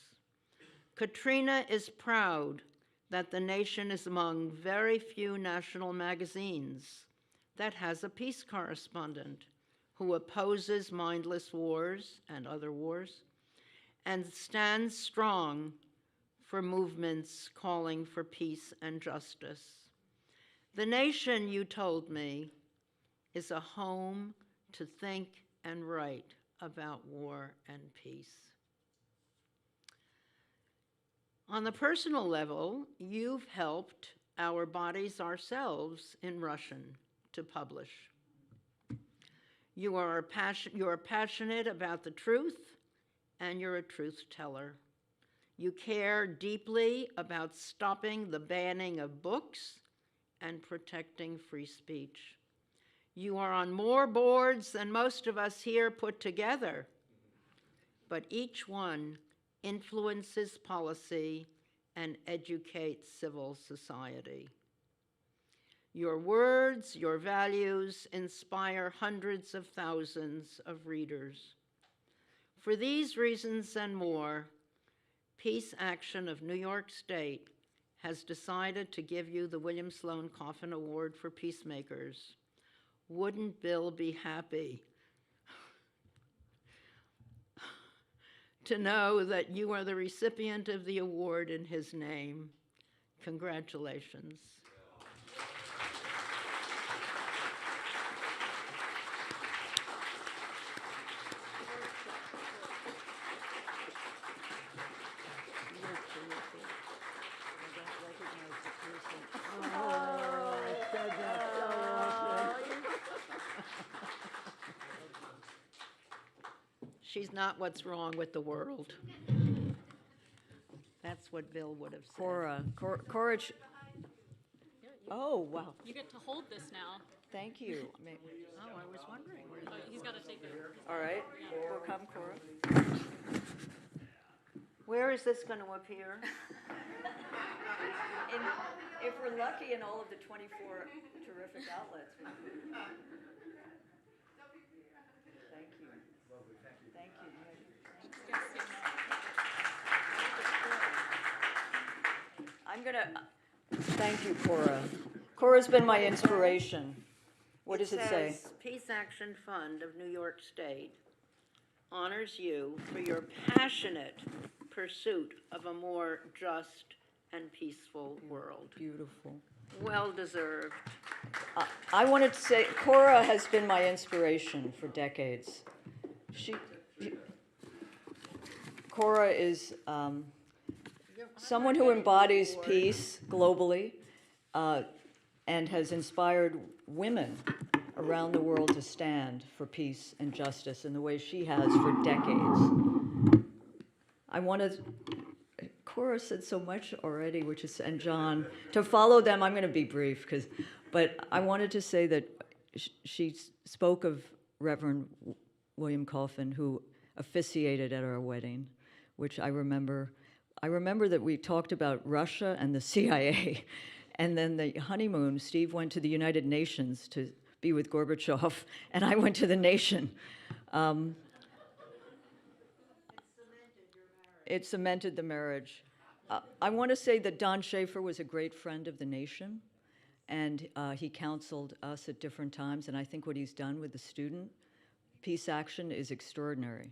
Katrina is proud that The Nation is among very few national magazines that has a peace correspondent who opposes mindless wars and other wars and stands strong for movements calling for peace and justice. The Nation, you told me, is a home to think and write about war and peace. On the personal level, you've helped Our Bodies Ourselves in Russian to publish. You are passionate about the truth, and you're a truth teller. You care deeply about stopping the banning of books and protecting free speech. You are on more boards than most of us here put together, but each one influences policy and educates civil society. Your words, your values inspire hundreds of thousands of readers. For these reasons and more, Peace Action of New York State has decided to give you the William Sloane Coffin Award for Peacemakers. Wouldn't Bill be happy to know that you are the recipient of the award in his name? Congratulations. She's not what's wrong with the world. That's what Bill would have said. Cora. Oh, wow. You get to hold this now. Thank you. Oh, I was wondering where He's got to take it. All right. We'll come, Cora. Where is this going to appear? If we're lucky in all of the 24 terrific outlets. Thank you. Thank you. I'm going to, thank you, Cora. Cora's been my inspiration. What does it say? Says, Peace Action Fund of New York State honors you for your passionate pursuit of a more just and peaceful world. Beautiful. Well deserved. I wanted to say, Cora has been my inspiration for decades. Cora is someone who embodies peace globally and has inspired women around the world to stand for peace and justice in the way she has for decades. Cora said so much already, and John, to follow them, I'm going to be brief, but I wanted to say that she spoke of Reverend William Coffin, who officiated at our wedding, which I remember. I remember that we talked about Russia and the CIA, and then the honeymoon, Steve went to the United Nations to be with Gorbachev, and I went to the nation. It cemented the marriage. I want to say that Don Shaffer was a great friend of the nation, and he counseled us at different times, and I think what he's done with the student peace action is extraordinary.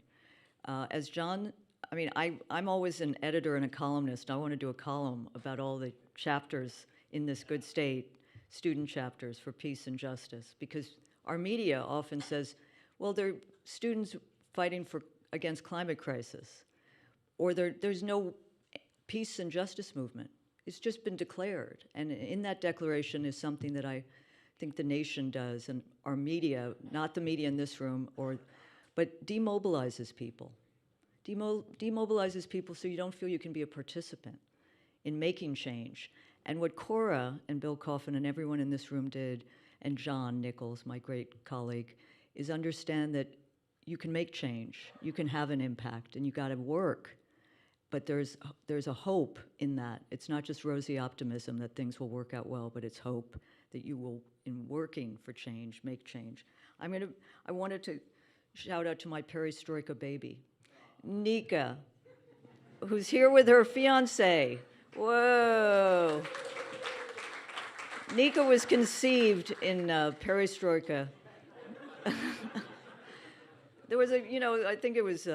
As John, I'm always an editor and a columnist. I want to do a column about all the chapters in this good state, student chapters for peace and justice, because our media often says, well, they're students fighting against climate crisis, or there's no peace and justice movement. It's just been declared, and in that declaration is something that I think the nation does, and our media, not the media in this room, but demobilizes people. Demobilizes people so you don't feel you can be a participant in making change. And what Cora and Bill Coffin and everyone in this room did, and John Nichols, my great colleague, is understand that you can make change, you can have an impact, and you got to work. But there's a hope in that. It's not just rosy optimism that things will work out well, but it's hope that you will, in working for change, make change. I wanted to shout out to my perestroika baby, Nika, who's here with her fiance. Whoa. Nika was conceived in perestroika. There was I think it was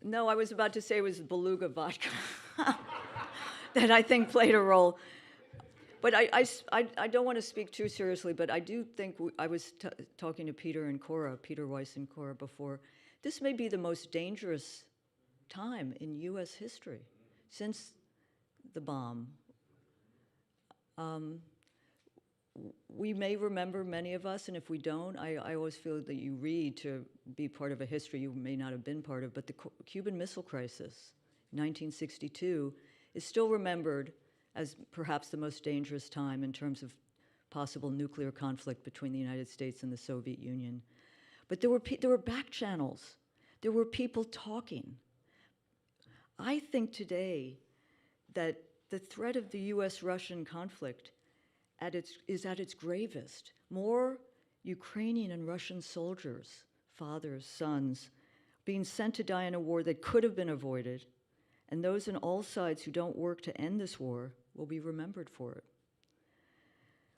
no, I was about to say it was Beluga vodka that I think played a role. But I don't want to speak too seriously, but I do think I was talking to Peter Weiss and Cora before. This may be the most dangerous time in U.S. history since the bomb. We may remember, many of us, and if we don't, I always feel that you read to be part of a history you may not have been part of, but the Cuban Missile Crisis, 1962, is still remembered as perhaps the most dangerous time in terms of possible nuclear conflict between the United States and the Soviet Union. But there were back channels. There were people talking. I think today that the threat of the U.S.-Russian conflict is at its gravest. More Ukrainian and Russian soldiers fathers, sons, being sent to die in a war that could have been avoided, and those on all sides who don't work to end this war will be remembered for it.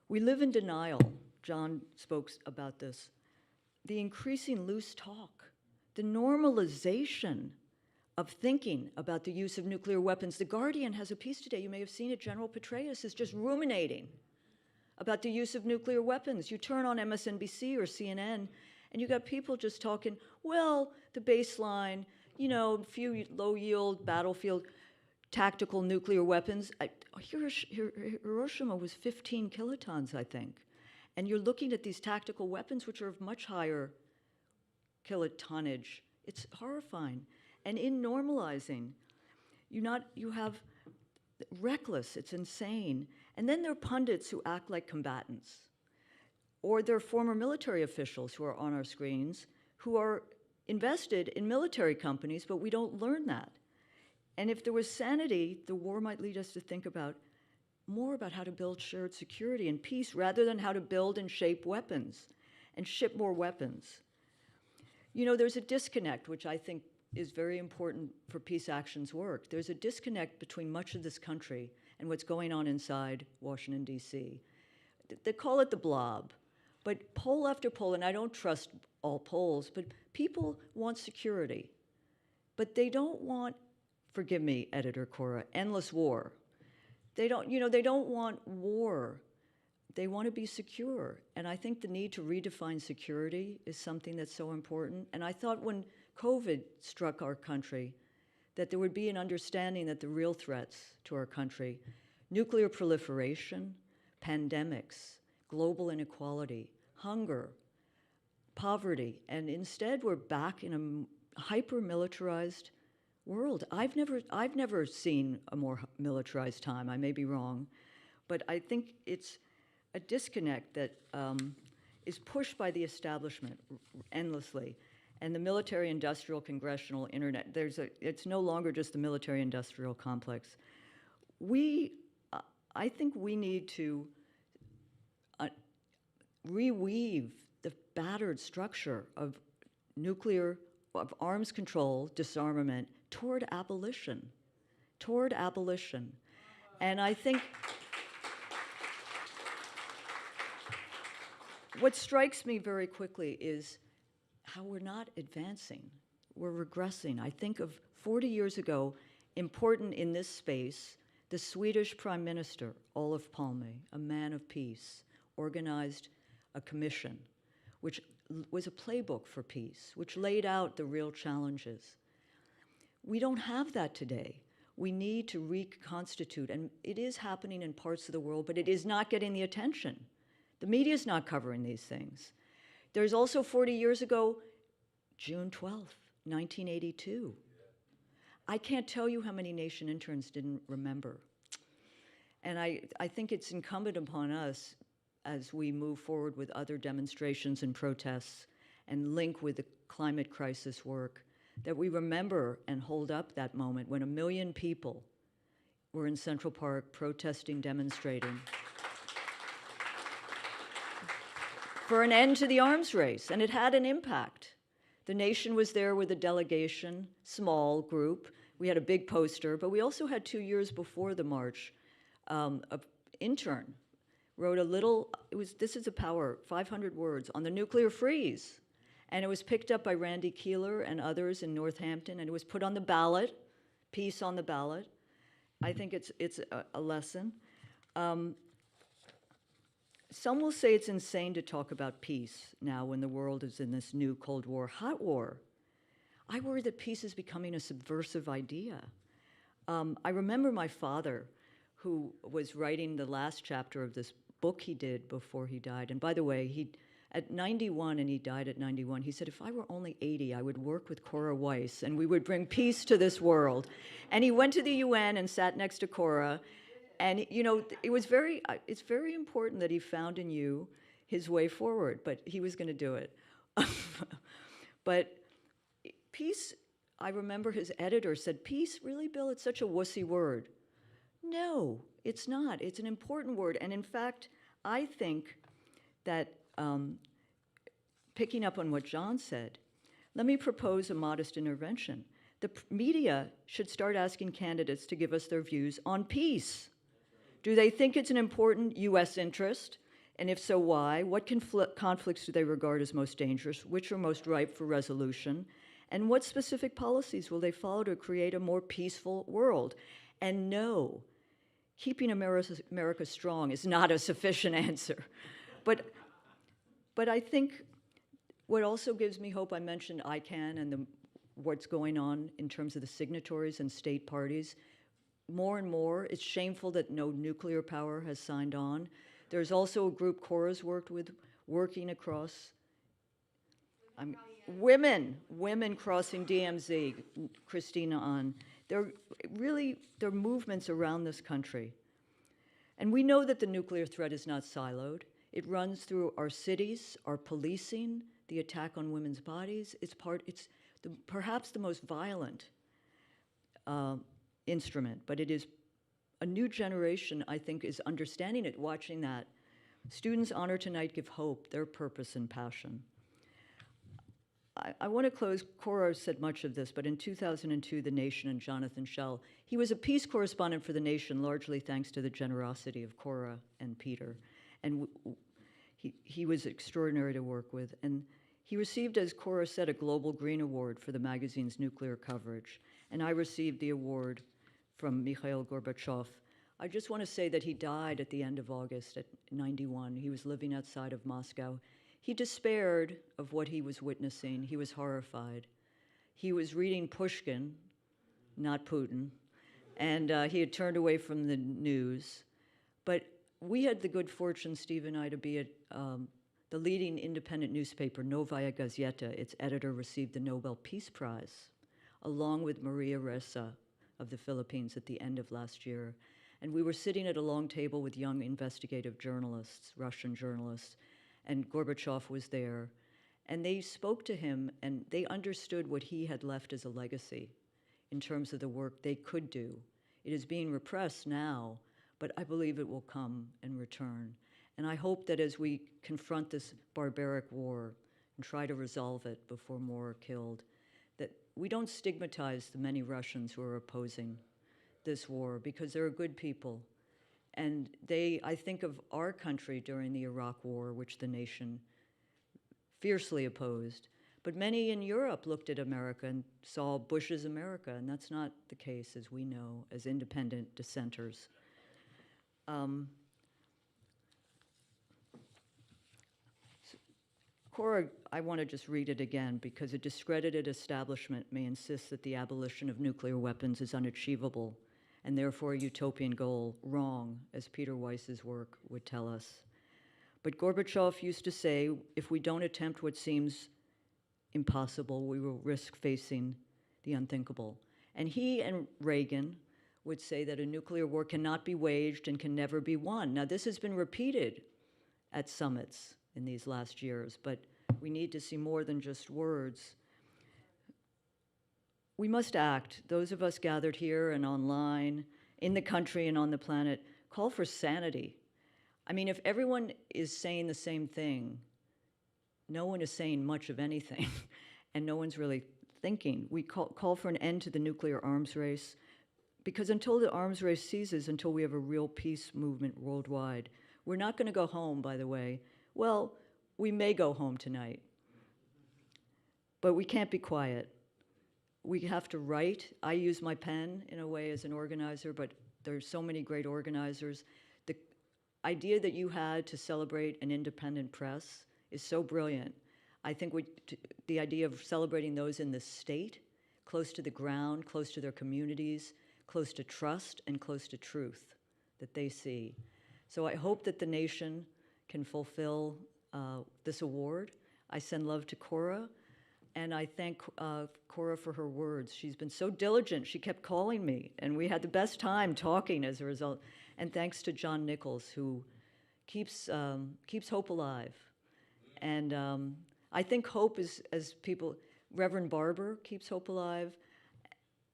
We live in denial. John spoke about this. The increasing loose talk, the normalization of thinking about the use of nuclear weapons. The Guardian has a piece today, you may have seen it, General Petraeus is just ruminating about the use of nuclear weapons. You turn on MSNBC or CNN, and you got people just talking, well, the baseline, you know, few low-yield battlefield tactical nuclear weapons. Hiroshima was 15 kilotons, I think. And you're looking at these tactical weapons, which are of much higher kilotonnage. It's horrifying. And in normalizing, you have reckless, it's insane. And then there are pundits who act like combatants. Or there are former military officials who are on our screens who are invested in military companies, but we don't learn that. And if there was sanity, the war might lead us to think more about how to build shared security and peace rather than how to build and shape weapons and ship more weapons. You know, there's a disconnect, which I think is very important for peace action's work. There's a disconnect between much of this country and what's going on inside Washington, D.C. They call it the blob, but poll after poll, and I don't trust all polls, but people want security. But they don't want, forgive me, Editor Cora, endless war. They don't want war. They want to be secure. And I think the need to redefine security is something that's so important. And I thought when COVID struck our country, that there would be an understanding that the real threats to our country, nuclear proliferation, pandemics, global inequality, hunger, poverty, and instead we're back in a hyper-militarized world. I've never seen a more militarized time. I may be wrong, but I think it's a disconnect that is pushed by the establishment endlessly. And the military-industrial congressional internet, it's no longer just the military-industrial complex. I think we need to reweave the battered structure of arms control, disarmament, toward abolition. And I think what strikes me very quickly is how we're not advancing, we're regressing. I think of 40 years ago, important in this space, the Swedish Prime Minister, Olof Palme, a man of peace, organized a commission, which was a playbook for peace, which laid out the real challenges. We don't have that today. We need to reconstitute, and it is happening in parts of the world, but it is not getting the attention. The media is not covering these things. There's also 40 years ago, June 12th, 1982. I can't tell you how many nation interns didn't remember. And I think it's incumbent upon us as we move forward with other demonstrations and protests and link with the climate crisis work, that we remember and hold up that moment when 1 million people were in Central Park protesting, demonstrating for an end to the arms race, and it had an impact. The nation was there with a delegation, small group. We had a big poster, but we also had 2 years before the march, an intern wrote a little, this is a power, 500 words, on the nuclear freeze. And it was picked up by Randy Keeler and others in Northampton, and it was put on the ballot, peace on the ballot. I think it's a lesson. Some will say it's insane to talk about peace now when the world is in this new Cold War, hot war. I worry that peace is becoming a subversive idea. I remember my father, who was writing the last chapter of this book he did before he died. And by the way, at 91, and he died at 91, he said, if I were only 80, I would work with Cora Weiss, and we would bring peace to this world. And he went to the UN and sat next to Cora. And, you know, it's very important that he found in you his way forward, but he was going to do it. But peace, I remember his editor said, peace, really, Bill, it's such a wussy word. No, it's not. It's an important word. And in fact, I think that picking up on what John said, Let me propose a modest intervention. The media should start asking candidates to give us their views on peace. Do they think it's an important U.S. interest? And if so, why? What conflicts do they regard as most dangerous? Which are most ripe for resolution? And what specific policies will they follow to create a more peaceful world? And no, keeping America strong is not a sufficient answer. But I think what also gives me hope, I mentioned ICANN and what's going on in terms of the signatories and state parties. More and more, it's shameful that no nuclear power has signed on. There's also a group Cora's worked with, working across women crossing DMZ, Christina on. There are movements around this country. And we know that the nuclear threat is not siloed. It runs through our cities, our policing, the attack on women's bodies. It's perhaps the most violent instrument, but it is a new generation, I think, is understanding it, watching that. Students honor tonight give hope, their purpose and passion. I want to close, Cora said much of this, but in 2002, The Nation and Jonathan Schell, he was a peace correspondent for The Nation, largely thanks to the generosity of Cora and Peter. And he was extraordinary to work with. And he received, as Cora said, a Global Green Award for the magazine's nuclear coverage. And I received the award from Mikhail Gorbachev. I just want to say that he died at the end of August at 91. He was living outside of Moscow. He despaired of what he was witnessing. He was horrified. He was reading Pushkin, not Putin, and he had turned away from the news. But we had the good fortune, Steve and I, to be at the leading independent newspaper, Novaya Gazeta. Its editor received the Nobel Peace Prize, along with Maria Ressa of the Philippines at the end of last year. And we were sitting at a long table with young investigative journalists, Russian journalists, and Gorbachev was there. And they spoke to him, and they understood what he had left as a legacy in terms of the work they could do. It is being repressed now, but I believe it will come and return. And I hope that as we confront this barbaric war and try to resolve it before more are killed, that we don't stigmatize the many Russians who are opposing this war, because they're good people. And I think of our country during the Iraq War, which the Nation fiercely opposed. But many in Europe looked at America and saw Bush's America, and that's not the case, as we know, as independent dissenters. Cora, I want to just read it again, because a discredited establishment may insist that the abolition of nuclear weapons is unachievable, and therefore a utopian goal, wrong, as Peter Weiss's work would tell us. But Gorbachev used to say, if we don't attempt what seems impossible, we will risk facing the unthinkable. And he and Reagan would say that a nuclear war cannot be waged and can never be won. Now, this has been repeated at summits in these last years, but we need to see more than just words. We must act. Those of us gathered here and online, in the country and on the planet, call for sanity. I mean, if everyone is saying the same thing, no one is saying much of anything, and no one's really thinking. We call for an end to the nuclear arms race, because until the arms race ceases, until we have a real peace movement worldwide, we're not going to go home, by the way. Well, we may go home tonight, but we can't be quiet. We have to write. I use my pen in a way as an organizer, but there's so many great organizers. The idea that you had to celebrate an independent press is so brilliant. I think the idea of celebrating those in the state, close to the ground, close to their communities, close to trust and close to truth that they see. So I hope that the Nation can fulfill this award. I send love to Cora, and I thank Cora for her words. She's been so diligent. She kept calling me, and we had the best time talking as a result. And thanks to John Nichols, who keeps hope alive. And I think hope is, as people, Reverend Barber keeps hope alive.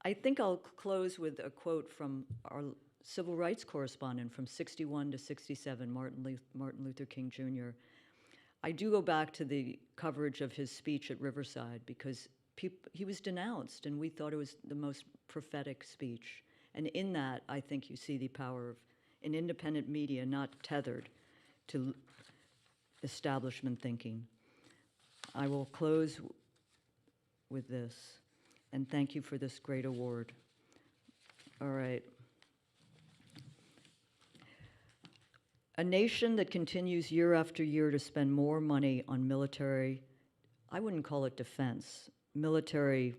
I think I'll close with a quote from our civil rights correspondent from 61 to 67, Martin Luther King Jr. I do go back to the coverage of his speech at Riverside because he was denounced, and we thought it was the most prophetic speech. And in that, I think you see the power of an independent media not tethered to establishment thinking. I will close with this, and thank you for this great award. All right. A nation that continues year after year to spend more money on military, I wouldn't call it defense, military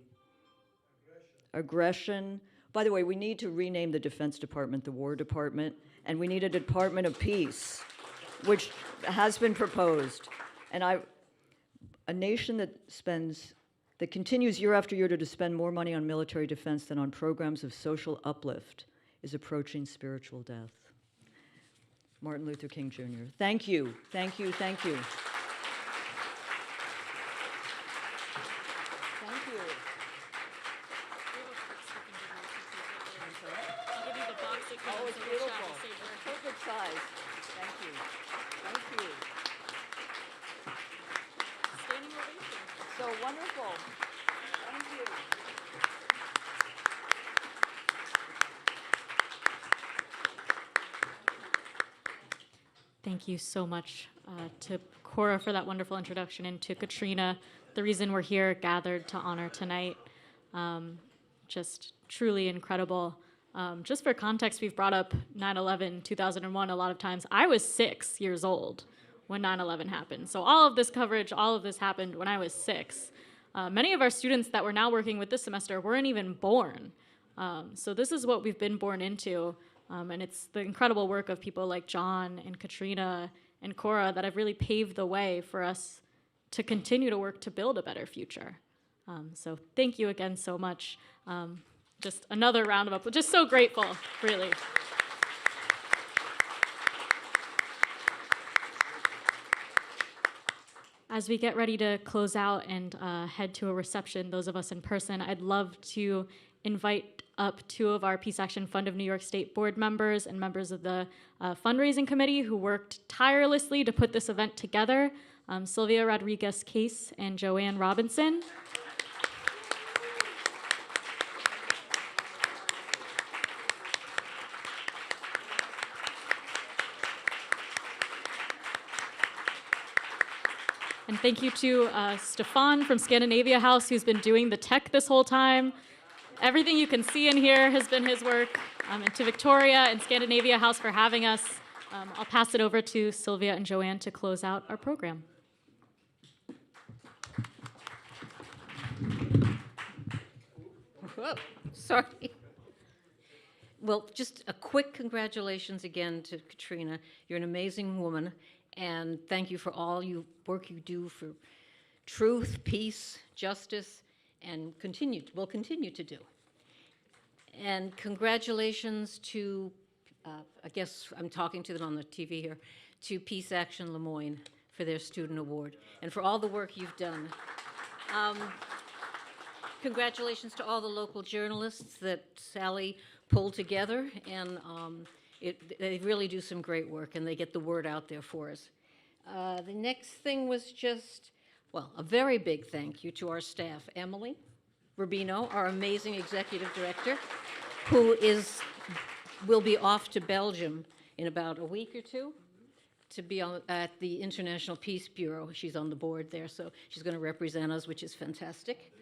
aggression. By the way, we need to rename the Defense Department the War Department, and we need a Department of Peace, which has been proposed. And a nation that continues year after year to spend more money on military defense than on programs of social uplift is approaching spiritual death. Martin Luther King Jr. Thank you, thank you, thank you. Thank you. I'll give you the box it comes Oh, it's in, beautiful. Shaffer, save her. Perfect size. Thank you. Thank you. Standing ovation. So wonderful. Thank you. Thank you so much to Cora for that wonderful introduction, and to Katrina, the reason we're here gathered to honor tonight. Just truly incredible. Just for context, we've brought up 9/11, 2001 a lot of times. I was 6 years old when 9/11 happened. So all of this coverage, all of this happened when I was 6. Many of our students that we're now working with this semester weren't even born. So this is what we've been born into. And it's the incredible work of people like John and Katrina and Cora that have really paved the way for us to continue to work to build a better future. So thank you again so much. Just another round of applause. Just so grateful, really. As we get ready to close out and head to a reception, those of us in person, I'd love to invite up 2 of our Peace Action Fund of New York State board members and members of the fundraising committee who worked tirelessly to put this event together, Sylvia Rodriguez-Case and Joanne Robinson. And thank you to Stefan from Scandinavia House, who's been doing the tech this whole time. Everything you can see in here has been his work. And to Victoria and Scandinavia House for having us. I'll pass it over to Sylvia and Joanne to close out our program. Whoa, sorry. Well, just a quick congratulations again to Katrina. You're an amazing woman, and thank you for all you work you do for truth, peace, justice, and will continue to do. And congratulations to, I guess I'm talking to them on the TV here, to Peace Action Moyne for their student award, and for all the work you've done. Congratulations to all the local journalists that Sally pulled together, and they really do some great work, and they get the word out there for us. The next thing was just, well, a very big thank you to our staff. Emily Rubino, our amazing executive director, who will be off to Belgium in about a week or 2 to be at the International Peace Bureau. She's on the board there, so she's going to represent us, which is fantastic.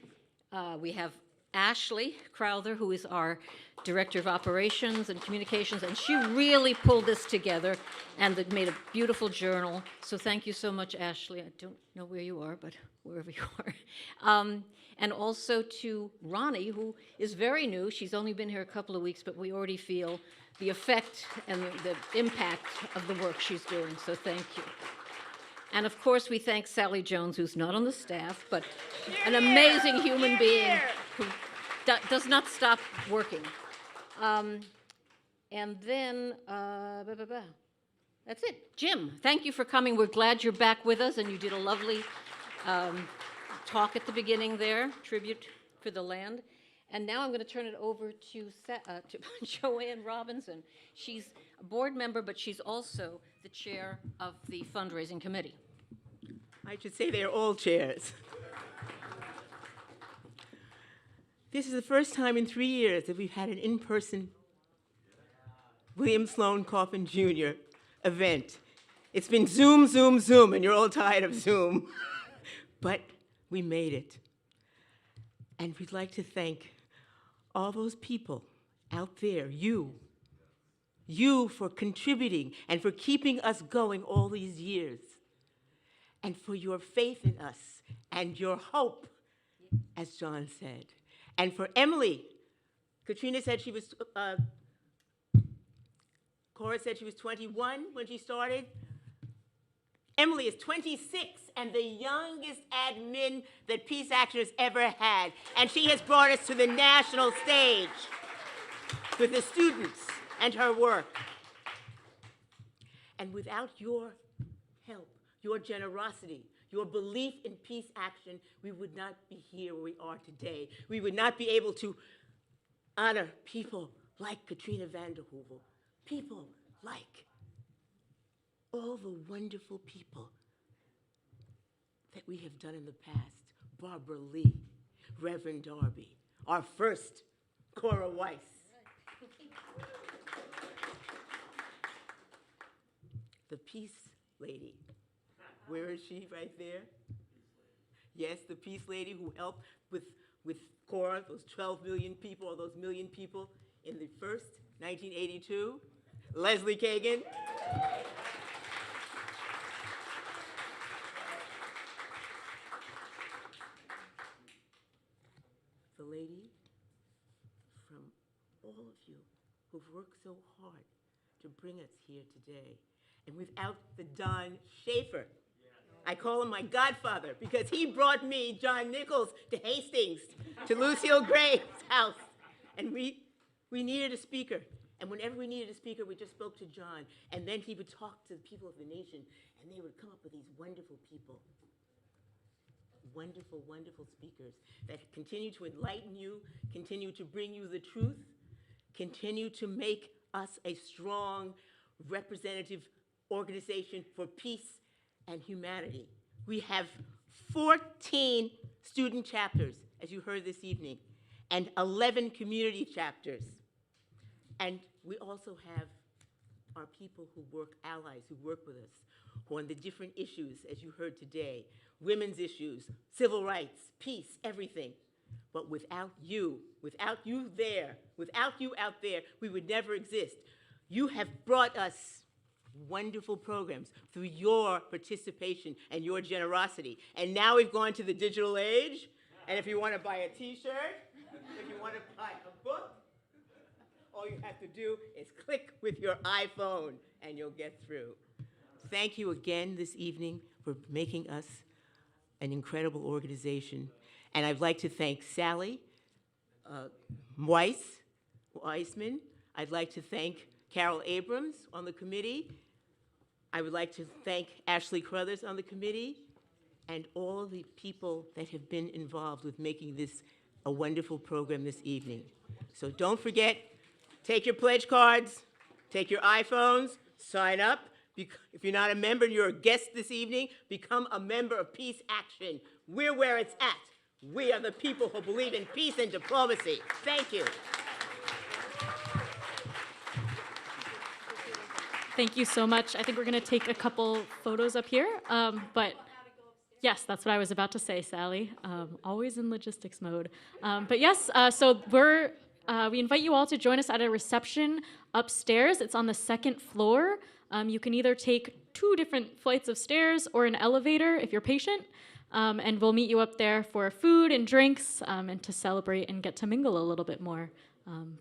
We have Ashley Crowther, who is our Director of Operations and Communications, and she really pulled this together and it made a beautiful journal. So thank you so much, Ashley. I don't know where you are, but wherever you are. And also to Ronnie, who is very new. She's only been here a couple of weeks, but we already feel the effect and the impact of the work she's doing, so thank you. And of course, we thank Sally Jones, who's not on the staff, but an amazing human being who does not stop working. And then, that's it. Jim, thank you for coming. We're glad you're back with us, and you did a lovely talk at the beginning there, tribute for the land. And now I'm going to turn it over to Joanne Robinson. She's a board member, but she's also the chair of the fundraising committee. I should say they are all chairs. This is the first time in 3 years that we've had an in-person William Sloane Coffin Jr. event. It's been Zoom, Zoom, Zoom, and you're all tired of Zoom. But we made it. And we'd like to thank all those people out there, you for contributing and for keeping us going all these years, and for your faith in us and your hope, as John said. And for Emily, Katrina said she was, Cora said she was 21 when she started. Emily is 26 and the youngest admin that Peace Action has ever had. And she has brought us to the national stage with the students and her work. And without your help, your generosity, your belief in Peace Action, we would not be here where we are today. We would not be able to honor people like Katrina vanden Heuvel, people like all the wonderful people that we have done in the past. Barbara Lee, Reverend Darby, our first Cora Weiss. The Peace Lady. Where is she? Right there? Yes, the Peace Lady who helped with Cora, those 12 million people, or those million people in the first 1982. Leslie Kagan. The lady from all of you who've worked so hard to bring us here today. And without the Don Shaffer, I call him my godfather because he brought me, John Nichols, to Hastings, to Lucille Gray's house. And we needed a speaker. And whenever we needed a speaker, we just spoke to John. And then he would talk to the people of the nation, and they would come up with these wonderful people. Wonderful, wonderful speakers that continue to enlighten you, continue to bring you the truth, continue to make us a strong, representative organization for peace and humanity. We have 14 student chapters, as you heard this evening, and 11 community chapters. And we also have our people who work, allies who work with us, who are on the different issues, as you heard today, women's issues, civil rights, peace, everything. But without you there, without you out there, we would never exist. You have brought us wonderful programs through your participation and your generosity. And now we've gone to the digital age, and if you want to buy a t-shirt, if you want to buy a book, all you have to do is click with your iPhone and you'll get through. Thank you again this evening for making us an incredible organization. And I'd like to thank Sally Weissman. I'd like to thank Carol Abrams on the committee. I would like to thank Ashley Crothers on the committee and all the people that have been involved with making this a wonderful program this evening. So don't forget, take your pledge cards, take your iPhones, sign up. If you're not a member and you're a guest this evening, become a member of Peace Action. We're where it's at. We are the people who believe in peace and diplomacy. Thank you. Thank you so much. I think we're going to take a couple photos up here. But yes, that's what I was about to say, Sally. Always in logistics mode. But yes, so we invite you all to join us at a reception upstairs. It's on the second floor. You can either take 2 different flights of stairs or an elevator if you're patient. And we'll meet you up there for food and drinks and to celebrate and get to mingle a little bit more.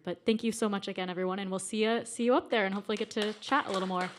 But thank you so much again, everyone, and we'll see you up there and hopefully get to chat a little more.